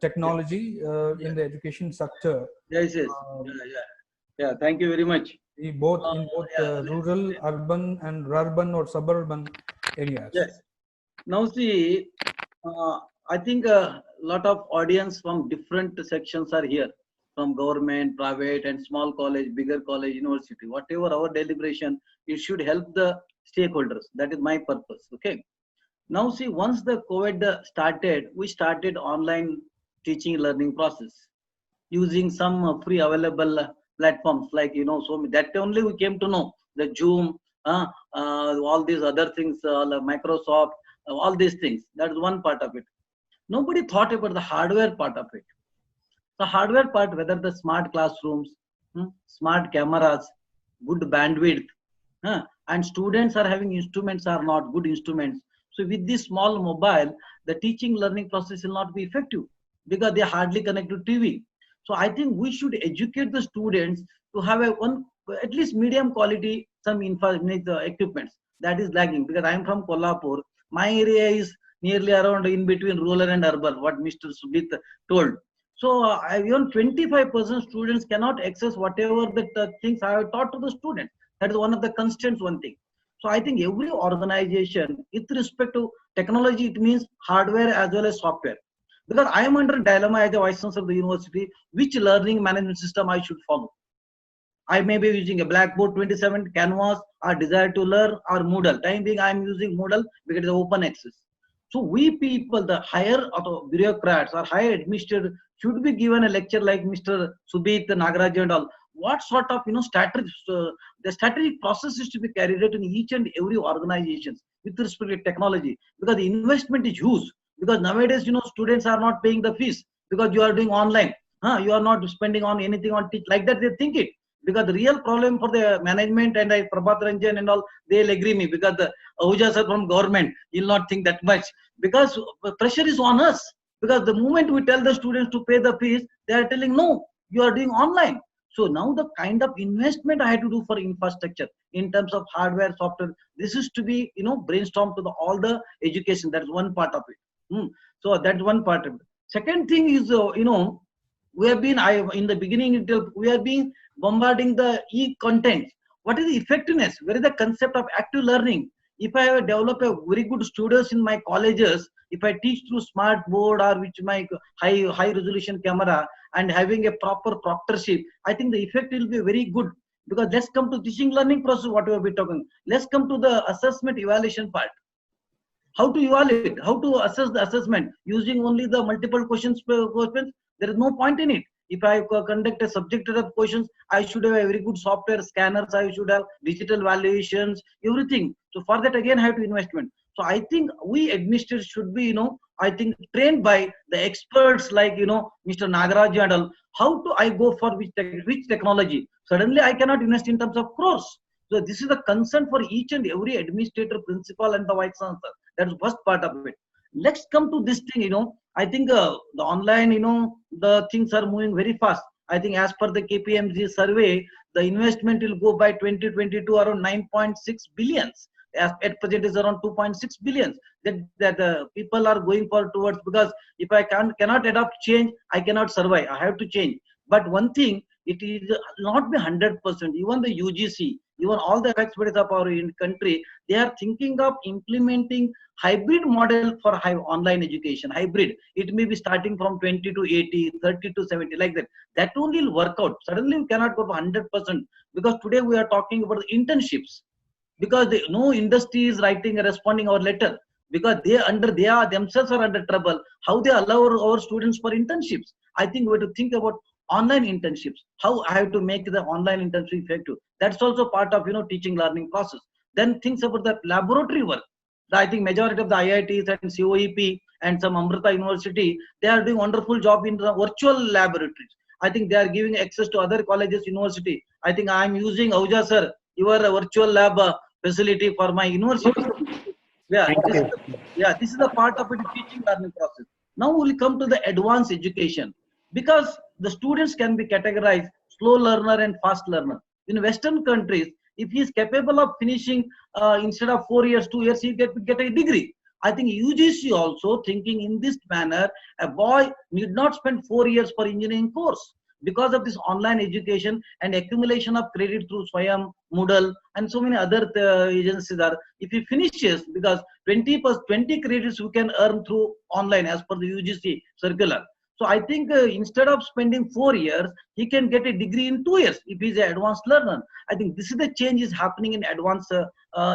technology in the education sector. Yes. Yeah. Thank you very much. In both rural, urban, and urban or suburban areas. Yes. Now see, I think a lot of audience from different sections are here, from government, private, and small college, bigger college, university. Whatever our deliberation, it should help the stakeholders. That is my purpose. Okay. Now see, once the COVID started, we started online teaching learning process using some free available platforms like, so that only we came to know the Zoom, all these other things, Microsoft, all these things. That is one part of it. Nobody thought about the hardware part of it. The hardware part, whether the smart classrooms, smart cameras, good bandwidth, and students are having instruments are not good instruments. So with this small mobile, the teaching learning process will not be effective because they are hardly connected to TV. So I think we should educate the students to have at least medium quality some equipments. That is lagging, because I am from Kolhapur. My area is nearly around in between rural and urban, what Mr. Subit told. So even 25% students cannot access whatever the things I have taught to the students. That is one of the constraints, one thing. So I think every organization, with respect to technology, it means hardware as well as software. Because I am under dilemma as a vice chancellor of the university, which learning management system I should follow. I may be using a Blackboard 27, Canvas, or Desire to Learn, or Moodle. Time being, I am using Moodle because it is open access. So we people, the higher bureaucrats or higher administrators, should be given a lecture like Mr. Subit, Nagaraj and all. What sort of the strategic process is to be carried out in each and every organization with respect to technology, because the investment is huge. Because nowadays, students are not paying the fees because you are doing online. You are not spending on anything on teach like that. They think it, because the real problem for the management and Prabhat Ranjan and all, they'll agree me, because the Ahuja sir from government will not think that much, because pressure is on us. Because the moment we tell the students to pay the fees, they are telling no, you are doing online. So now the kind of investment I had to do for infrastructure in terms of hardware, software, this is to be brainstormed to all the education. That's one part of it. So that's one part of it. Second thing is we have been in the beginning we have been bombarding the e-content. What is the effectiveness? Where is the concept of active learning? If I have developed a very good students in my colleges, if I teach through smart board or which my high resolution camera and having a proper proctorship, I think the effect will be very good. Because let's come to teaching learning process, what we will be talking. Let's come to the assessment evaluation part. How to evaluate, how to assess the assessment using only the multiple questions per question. There is no point in it. If I conduct a subjective of questions, I should have a very good software scanners, I should have digital valuations, everything. So for that again I have to investment. So I think we administrators should be, I think trained by the experts like, Mr. Nagaraj and all. How do I go for which technology? Suddenly I cannot invest in terms of crores. So this is the concern for each and every administrator, principal and the vice chancellor. That's the first part of it. Let's come to this thing, I think the online, the things are moving very fast. I think as per the KPMG survey, the investment will go by 2022 around 9.6 billions. At present is around 2.6 billions that the people are going for towards, because if I cannot adopt change, I cannot survive. I have to change. But one thing, it is not be 100%. Even the UGC, even all the experts of our country, they are thinking of implementing hybrid model for online education. Hybrid, it may be starting from 20 to 80, 30 to 70, like that. That only will work out. Suddenly we cannot go to 100%, because today we are talking about the internships. Because no industry is responding our letter, because they themselves are under trouble. How they allow our students for internships? I think we have to think about online internships, how I have to make the online internship effective. That's also part of teaching learning process. Then things about the laboratory work. I think majority of the IITs and COEP and some Amrita University, they are doing wonderful job in the virtual laboratories. I think they are giving access to other colleges, university. I think I am using Ahuja sir, your virtual lab facility for my university. Yeah, Thank you. this is the part of it, teaching learning process. Now we'll come to the advanced education, because the students can be categorized slow learner and fast learner. In Western countries, if he is capable of finishing instead of 4 years, 2 years, he get a degree. I think UGC also thinking in this manner. A boy need not spend 4 years for engineering course, because of this online education and accumulation of credit through Swayam, Moodle, and so many other agencies are. If he finishes, because 20 credits we can earn through online as per the UGC circular. So I think instead of spending 4 years, he can get a degree in 2 years if he is an advanced learner. I think this is the change is happening in advanced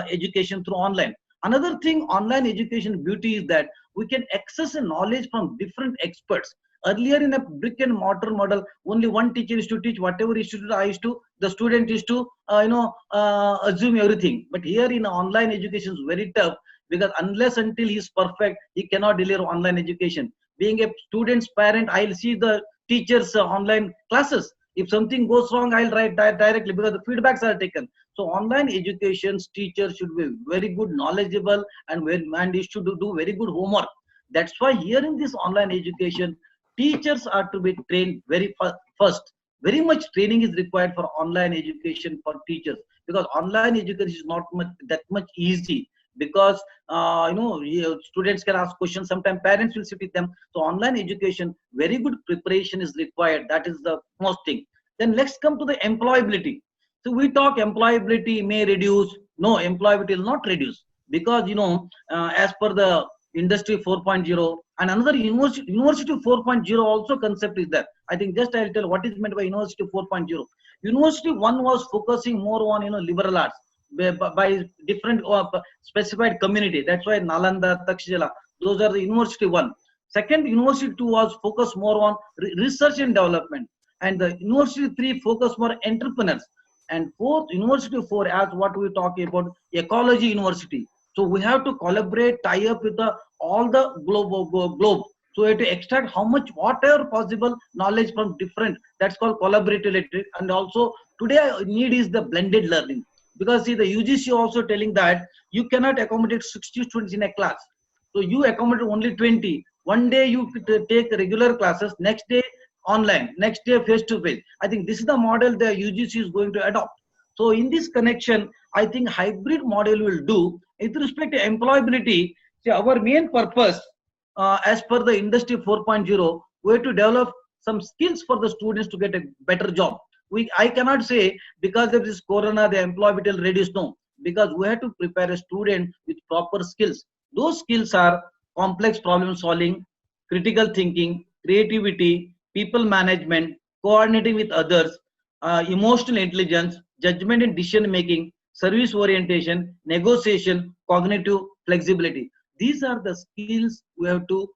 education through online. Another thing, online education beauty is that we can access knowledge from different experts. Earlier in a brick and mortar model, only one teacher is to teach whatever is to I is to, the student is to assume everything. But here in online education is very tough, because unless until he is perfect, he cannot deliver online education. Being a student's parent, I'll see the teachers' online classes. If something goes wrong, I'll write directly, because the feedbacks are taken. So online education teachers should be very good, knowledgeable, and he should do very good homework. That's why here in this online education, teachers are to be trained very first. Very much training is required for online education for teachers, because online education is not that much easy. Because students can ask questions, sometimes parents will sit with them. So online education, very good preparation is required. That is the most thing. Then let's come to the employability. So we talk employability may reduce. No, employability will not reduce, because as per the industry 4.0 and another university 4.0 also concept is there. I think just I'll tell what is meant by university 4.0. University 1 was focusing more on liberal arts by different specified community. That's why Nalanda, Takshashila, those are the university 1. Second, university 2 was focused more on research and development, and the university 3 focused more entrepreneurs. And fourth, university 4, as what we talk about, ecology university. So we have to collaborate, tie up with all the globe. So we have to extract how much, whatever possible knowledge from different. That's called collaborative. And also today need is the blended learning, because see the UGC also telling that you cannot accommodate 60 students in a class. So you accommodate only 20. One day you take regular classes, next day online, next day face to face. I think this is the model the UGC is going to adopt. So in this connection, I think hybrid model will do. With respect to employability, see, our main purpose, as per the industry 4.0, we have to develop some skills for the students to get a better job. I cannot say because of this corona the employability will reduce. No, because we have to prepare a student with proper skills. Those skills are complex problem solving, critical thinking, creativity, people management, coordinating with others, emotional intelligence, judgment and decision making, service orientation, negotiation, cognitive flexibility. These are the skills we have to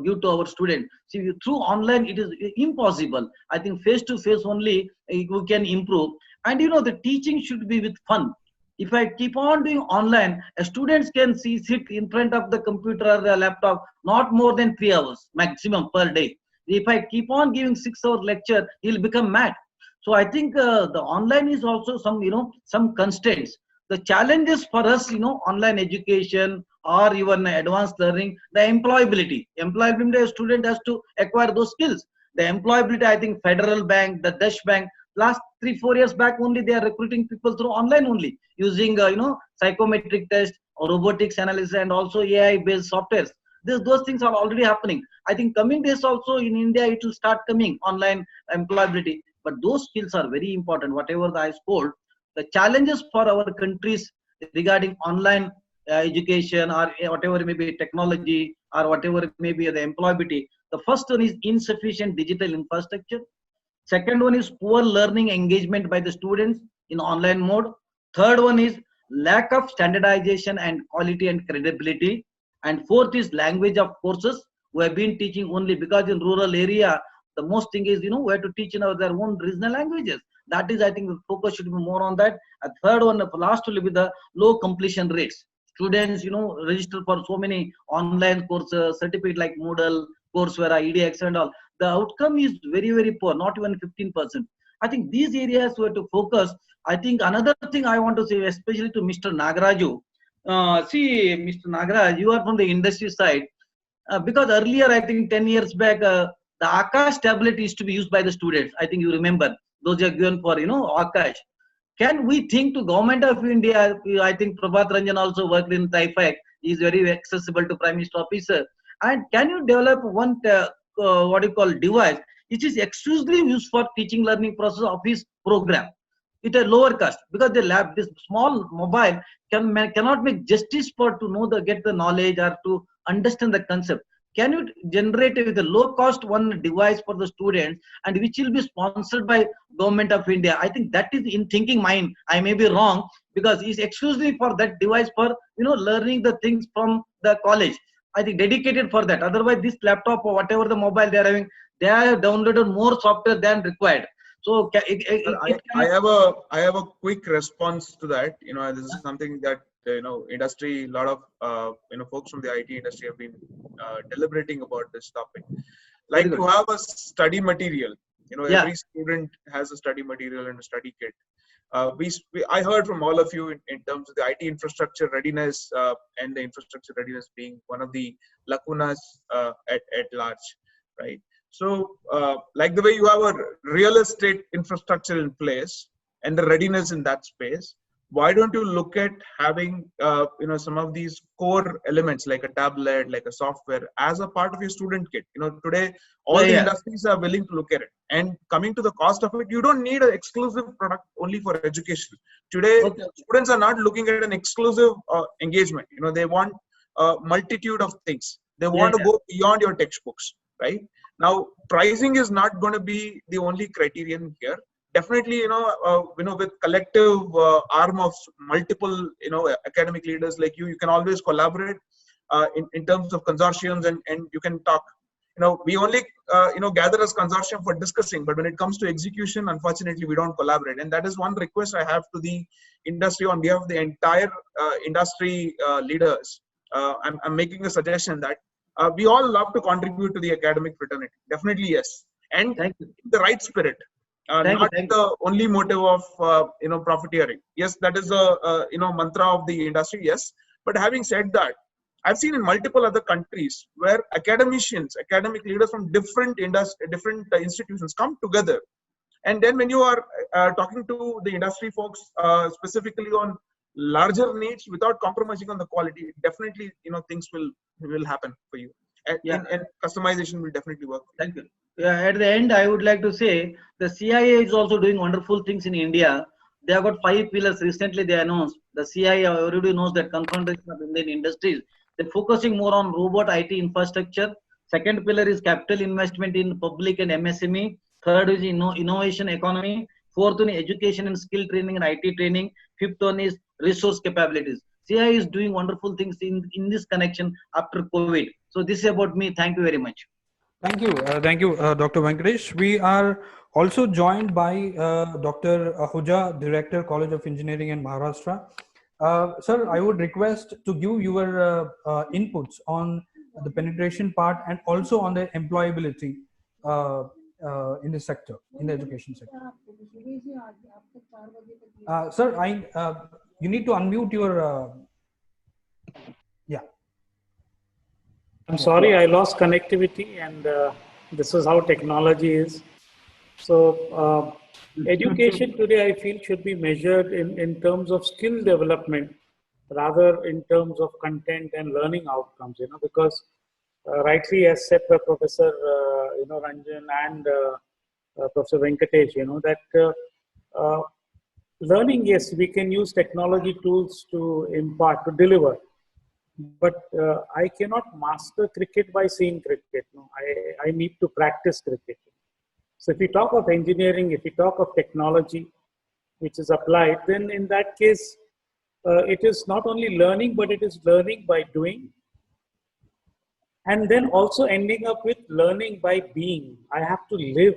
give to our students. See, through online it is impossible. I think face to face only we can improve. And the teaching should be with fun. If I keep on doing online, students can sit in front of the computer or the laptop not more than 3 hours maximum per day. If I keep on giving 6-hour lecture, he'll become mad. So I think the online is also some constraints. The challenges for us, online education or even advanced learning, the employability. Employability, a student has to acquire those skills. The employability, I think Federal Bank, the Dutch Bank, last 3-4 years back only, they are recruiting people through online only, using psychometric test or robotics analysis and also AI based softwares. Those things are already happening. I think coming days also in India it will start coming online employability. But those skills are very important. Whatever I told, the challenges for our countries regarding online education or whatever may be technology or whatever may be the employability. The first one is insufficient digital infrastructure. Second one is poor learning engagement by the students in online mode. Third one is lack of standardization and quality and credibility. And fourth is language of courses. We have been teaching only because in rural area, The most thing is, we have to teach in their own regional languages. That is, I think, the focus should be more on that. A third one, last will be the low completion rates. Students, register for so many online courses, certificate like Moodle, Coursera, EDX and all. The outcome is very, very poor, not even 15%. I think these areas were to focus. I think another thing I want to say, especially to Mr. Nagaraju. See, Mr. Nagaraj, you are from the industry side. Because earlier, I think 10 years back, the Akash tablet used to be used by the students. I think you remember. Those are given for, Akash. Can we think to Government of India? I think Prabhat Ranjan also worked in TIFAC. He is very accessible to Prime Minister Officer. And can you develop one, what you call device, which is exclusively used for teaching learning process of his program? It a lower cost, because the lab, this small mobile cannot make justice for to get the knowledge or to understand the concept. Can you generate with a low cost one device for the students, and which will be sponsored by Government of India? I think that is in thinking mind. I may be wrong, because it's exclusively for that device for learning the things from the college. I think dedicated for that. Otherwise, this laptop or whatever the mobile they are having, they have downloaded more software than required. So I have a quick response to that. This is something that industry, a lot of folks from the IT industry have been deliberating about this topic. Like to have a study material. Every student has a study material and a study kit. I heard from all of you in terms of the IT infrastructure readiness and the infrastructure readiness being one of the lacunas at large, right? So, like the way you have a real estate infrastructure in place and the readiness in that space, why don't you look at having some of these core elements like a tablet, like a software, as a part of your student kit? Today all the industries are willing to look at it. And coming to the cost of it, you don't need an exclusive product only for education. Today, students are not looking at an exclusive engagement. They want a multitude of things. They want to go beyond your textbooks, right? Now, pricing is not going to be the only criterion here. Definitely, with collective arm of multiple, academic leaders like you can always collaborate in terms of consortiums, and you can talk. We only, gather as consortium for discussing, but when it comes to execution, unfortunately, we don't collaborate. And that is one request I have to the industry on behalf of the entire industry leaders. I'm making a suggestion that we all love to contribute to the academic fraternity. Definitely, yes. And in the right spirit. Not the only motive of profiteering. Yes, that is a mantra of the industry. Yes, but having said that, I've seen in multiple other countries where academicians, academic leaders from different institutions come together, and then when you are talking to the industry folks specifically on larger needs without compromising on the quality, definitely things will happen for you, and customization will definitely work. Thank you. At the end, I would like to say the CIA is also doing wonderful things in India. They have got 5 pillars. Recently, they announced the CIA. Everybody knows that Confederation of Indian Industries. They're focusing more on robot IT infrastructure. Second pillar is capital investment in public and MSME. Third is innovation economy. Fourth one is education and skill training and IT training. Fifth one is resource capabilities. CIA is doing wonderful things in this connection after COVID. So this is about me. Thank you very much. Thank you, Dr. Venkatesh. We are also joined by Dr. Ahuja, Director, College of Engineering in Maharashtra. Sir, I would request to give your inputs on the penetration part and also on the employability in the sector, in the education sector. Sir, you need to unmute your. I'm sorry, I lost connectivity, and this is how technology is. So, education today, I feel, should be measured in terms of skill development rather in terms of content and learning outcomes, because rightly as said by Professor Ranjan and Professor Venkatesh, that learning, yes, we can use technology tools to impart, to deliver. But I cannot master cricket by seeing cricket. No, I need to practice cricket. So if we talk of engineering, if we talk of technology, which is applied, then in that case, it is not only learning, but it is learning by doing. and then also ending up with learning by being. I have to live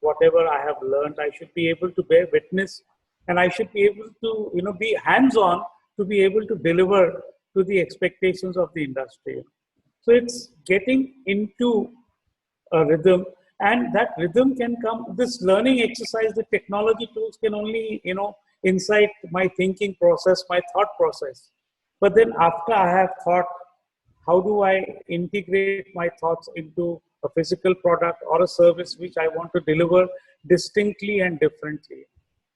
whatever I have learned. I should be able to bear witness, and I should be able to, be hands-on to be able to deliver to the expectations of the industry. So it's getting into a rhythm, and that rhythm can come. This learning exercise, the technology tools can only, incite my thinking process, my thought process. But then after I have thought, how do I integrate my thoughts into a physical product or a service which I want to deliver distinctly and differently?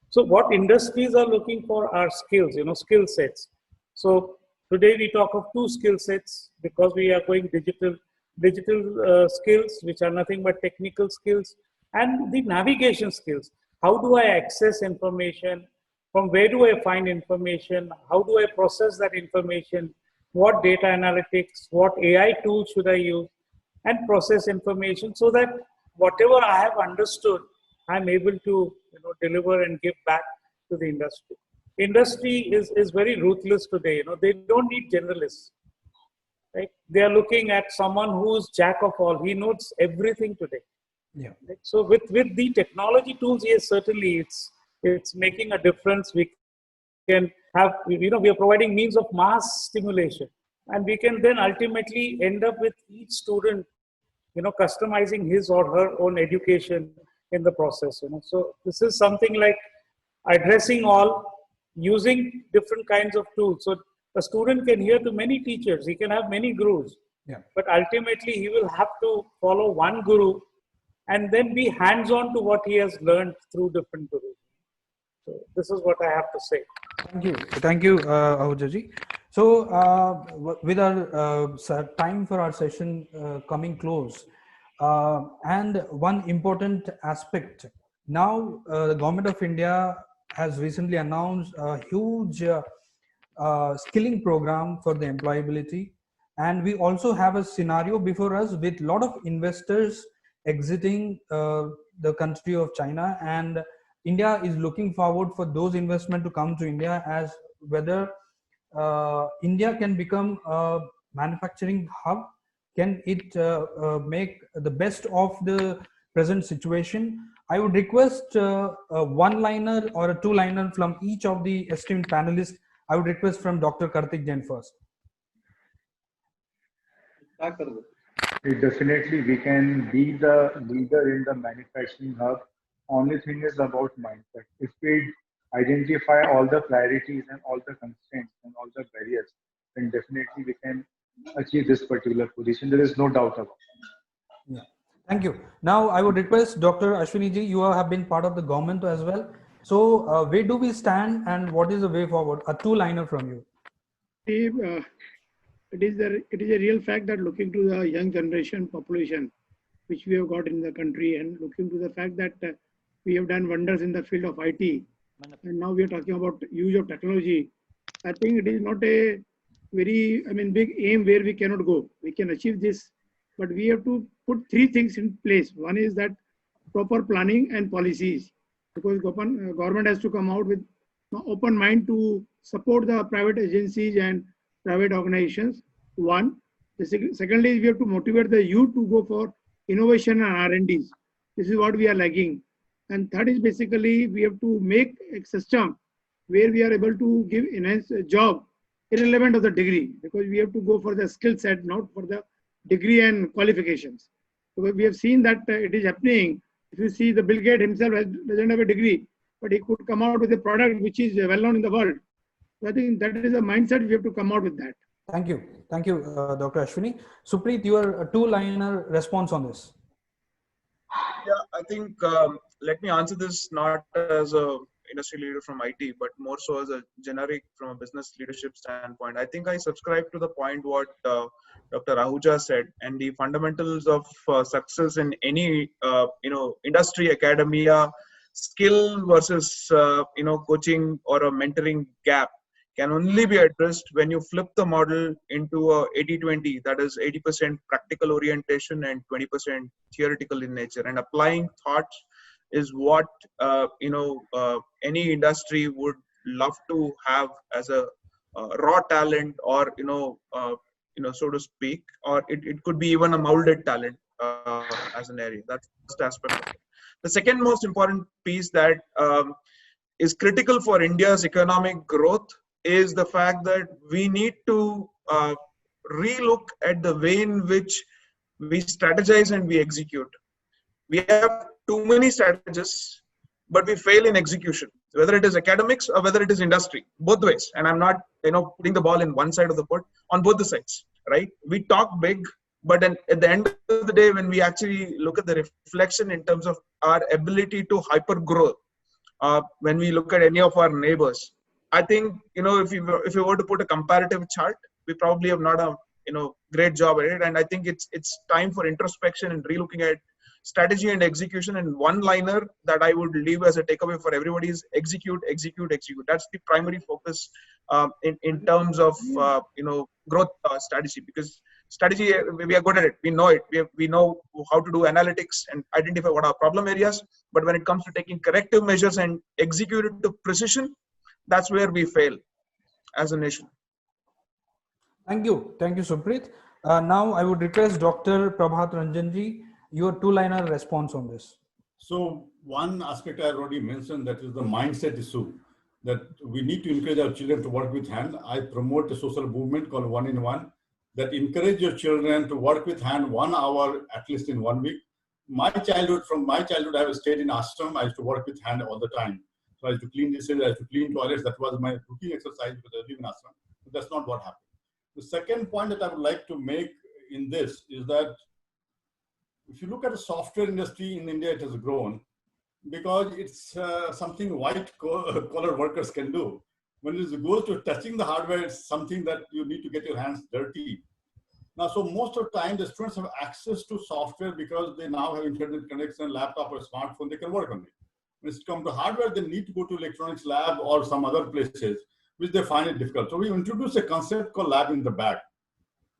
So what industries are looking for are skills, skill sets. So today we talk of two skill sets because we are going digital skills, which are nothing but technical skills, and the navigation skills. How do I access information? From where do I find information? How do I process that information? What data analytics, what AI tools should I use, and process information so that whatever I have understood, I'm able to deliver and give back to the industry. Industry is very ruthless today. They don't need generalists. Right? They are looking at someone who's jack of all. He knows everything today. Yeah. Right? So with the technology tools, yes, certainly it's making a difference. We can have, we are providing means of mass stimulation, and we can then ultimately end up with each student, customizing his or her own education in the process. So this is something like addressing all, using different kinds of tools. So a student can hear to many teachers, he can have many gurus, Yeah. but ultimately he will have to follow one guru and then be hands-on to what he has learned through different gurus. So this is what I have to say. Thank you, Ahujaji. So with our time for our session coming close, and one important aspect, now the government of India has recently announced a huge skilling program for the employability, and we also have a scenario before us with a lot of investors exiting the country of China, and India is looking forward for those investment to come to India, as whether India can become a manufacturing hub. Can it make the best of the present situation? I would request a one-liner or a two-liner from each of the esteemed panelists. I would request from Dr. Karthik Jain first. Definitely, we can be the leader in the manufacturing hub. Only thing is about mindset. If we identify all the priorities and all the constraints and all the barriers, then definitely we can achieve this particular position. There is no doubt about it. Yeah, thank you. Now I would request Dr. Ashwini ji, you have been part of the government as well. So where do we stand and what is the way forward? A two-liner from you. It is a real fact that looking to the young generation population, which we have got in the country, and looking to the fact that we have done wonders in the field of IT, and now we are talking about use of technology. I think it is not a very, big aim where we cannot go. We can achieve this, but we have to put three things in place. One is that proper planning and policies, because government has to come out with an open mind to support the private agencies and private organizations. One. Secondly, we have to motivate the youth to go for innovation and R&Ds. This is what we are lagging. And third is basically we have to make a system where we are able to give enhanced job irrelevant of the degree, because we have to go for the skill set, not for the degree and qualifications. Because we have seen that it is happening. If you see, the Bill Gates himself doesn't have a degree, but he could come out with a product which is well known in the world. So I think that is a mindset we have to come out with that. Thank you, Dr. Ashwini. Supreet, your two-liner response on this. Yeah, I think let me answer this not as a industry leader from IT, but more so as a generic from a business leadership standpoint. I think I subscribe to the point what Dr. Ahuja said, and the fundamentals of success in any industry, academia, skill versus coaching or a mentoring gap can only be addressed when you flip the model into a 80-20, that is 80% practical orientation and 20% theoretical in nature. And applying thoughts is what any industry would love to have as a raw talent, or so to speak, or it could be even a molded talent as an area. That's the first aspect of it. The second most important piece that is critical for India's economic growth is the fact that we need to relook at the way in which we strategize and we execute. We have too many strategists, but we fail in execution, whether it is academics or whether it is industry, both ways. And I'm not, putting the ball in one side of the court, on both the sides, right? We talk big, but then at the end of the day, when we actually look at the reflection in terms of our ability to hyper grow, when we look at any of our neighbors, I think, if you were to put a comparative chart, we probably have not a, great job at it. And I think it's time for introspection and relooking at strategy and execution. And one liner that I would leave as a takeaway for everybody is execute, execute, execute. That's the primary focus in terms of, growth strategy, because strategy, we are good at it. We know it. We know how to do analytics and identify what are problem areas. But when it comes to taking corrective measures and execute it to precision, that's where we fail as a nation. Thank you, Supreet. Now I would request Dr. Prabhat Ranjanji, your two-liner response on this. So one aspect I already mentioned, that is the mindset issue, that we need to encourage our children to work with hand. I promote a social movement called 1-in-1 that encourage your children to work with hand 1 hour at least in 1 week. From my childhood, I was stayed in ashram. I used to work with hand all the time. So I used to clean dishes, I used to clean toilets. That was my routine exercise because I live in ashram. But that's not what happened. The second point that I would like to make in this is that if you look at the software industry in India, it has grown because it's something white collar workers can do. When it goes to touching the hardware, it's something that you need to get your hands dirty. Now, so most of the time, the students have access to software because they now have internet connection, laptop or smartphone, they can work on it. When it comes to hardware, they need to go to electronics lab or some other places, which they find it difficult. So we introduced a concept called lab in the bag,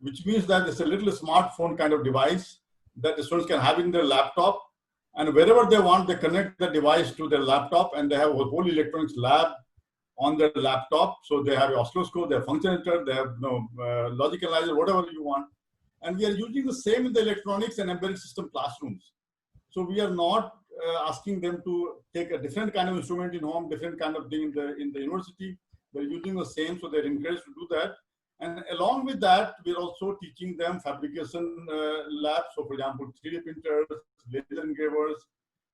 which means that it's a little smartphone kind of device that the students can have in their laptop. And wherever they want, they connect the device to their laptop and they have a whole electronics lab on their laptop. So they have an oscilloscope, they have functionator, they have logic analyzer, whatever you want. And we are using the same in the electronics and embedded system classrooms. So we are not asking them to take a different kind of instrument in home, different kind of thing in the university. They're using the same, so they're encouraged to do that. And along with that, we're also teaching them fabrication labs. So for example, 3D printers, laser engravers,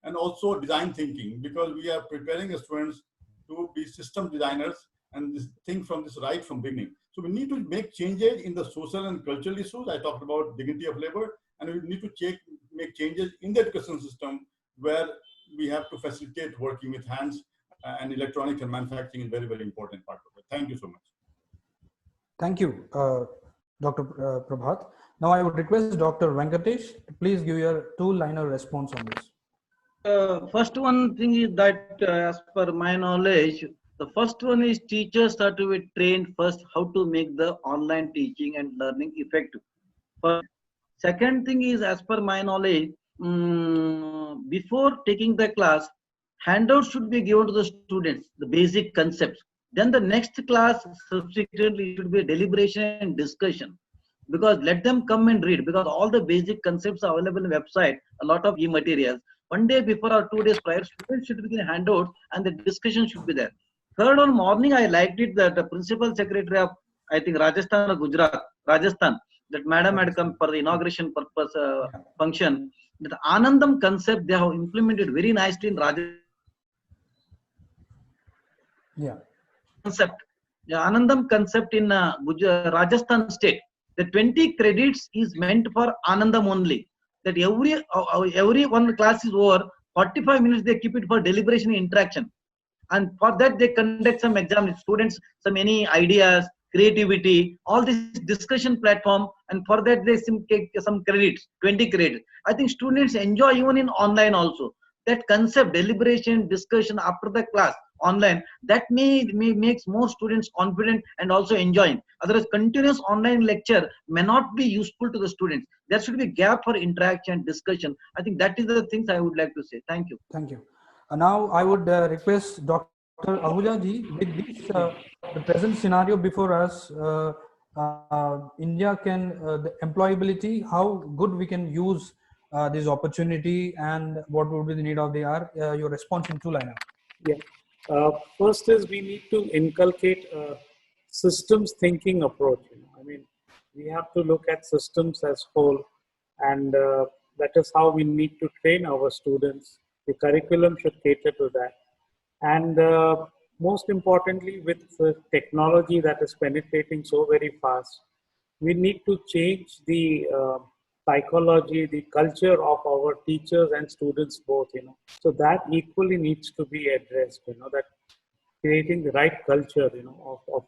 and also design thinking, because we are preparing the students to be system designers and think from this right from beginning. So we need to make changes in the social and cultural issues. I talked about dignity of labor, and we need to make changes in the education system where we have to facilitate working with hands, and electronics and manufacturing is very, very important part of it. Thank you so much. Thank you, Dr. Prabhat. Now I would request Dr. Venkatesh to please give your two-liner response on this. First one thing is that as per my knowledge, the first one is teachers are to be trained first how to make the online teaching and learning effective. First. Second thing is, as per my knowledge, before taking the class, handouts should be given to the students, the basic concepts. Then the next class subsequently should be deliberation and discussion, because let them come and read, because all the basic concepts are available on the website, a lot of e-materials. 1 day before or 2 days prior, students should be given handouts and the discussion should be there. Third one morning, I liked it that the principal secretary of, I think, Rajasthan or Gujarat, Rajasthan, that madam had come for the inauguration purpose function. That Anandam concept they have implemented very nicely in Rajasthan. Yeah. Concept. The Anandam concept in Rajasthan state. The 20 credits is meant for Anandam only. That every one class is over, 45 minutes they keep it for deliberation and interaction. And for that they conduct some exams, students, some any ideas, creativity, all this discussion platform, and for that they take some credits, 20 credits. I think students enjoy even in online also. That concept, deliberation, discussion after the class, online, that may makes more students confident and also enjoying. Otherwise, continuous online lecture may not be useful to the students. There should be a gap for interaction, discussion. I think that is the things I would like to say. Thank you. Thank you. Now I would request Dr. Ahuja ji, with this, the present scenario before us, India can, the employability, how good we can use this opportunity, and what would be the need of the hour? Your response in 2 lines. Yeah. First is we need to inculcate a systems thinking approach. I mean, we have to look at systems as whole, and that is how we need to train our students. The curriculum should cater to that. And most importantly, with technology that is penetrating so very fast, we need to change the psychology, the culture of our teachers and students both. So that equally needs to be addressed. That creating the right culture, of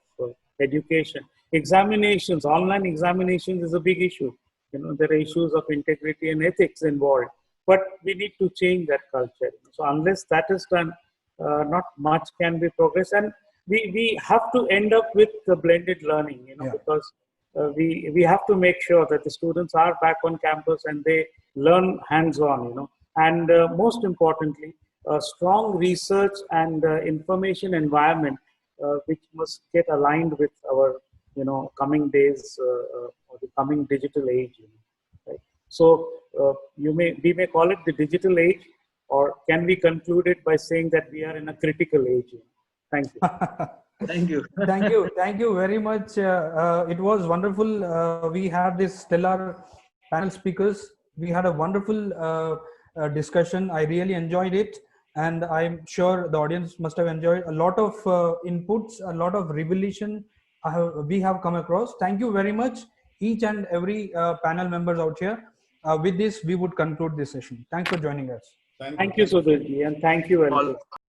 education. Examinations, online examinations is a big issue. There are issues of integrity and ethics involved, but we need to change that culture. So unless that is done, not much can be progress. And we have to end up with the blended learning, because we have to make sure that the students are back on campus and they learn hands-on, and most importantly, a strong research and information environment, which must get aligned with our, coming days, or the coming digital age. Right? So we may call it the digital age, or can we conclude it by saying that we are in a critical age? Thank you. Thank you. Thank you very much. It was wonderful. We had this stellar panel speakers. We had a wonderful discussion. I really enjoyed it, and I'm sure the audience must have enjoyed a lot of inputs, a lot of revelation we have come across. Thank you very much, each and every panel members out here. With this, we would conclude this session. Thanks for joining us. Thank you, Sudhirji, and thank you, All, Elvis.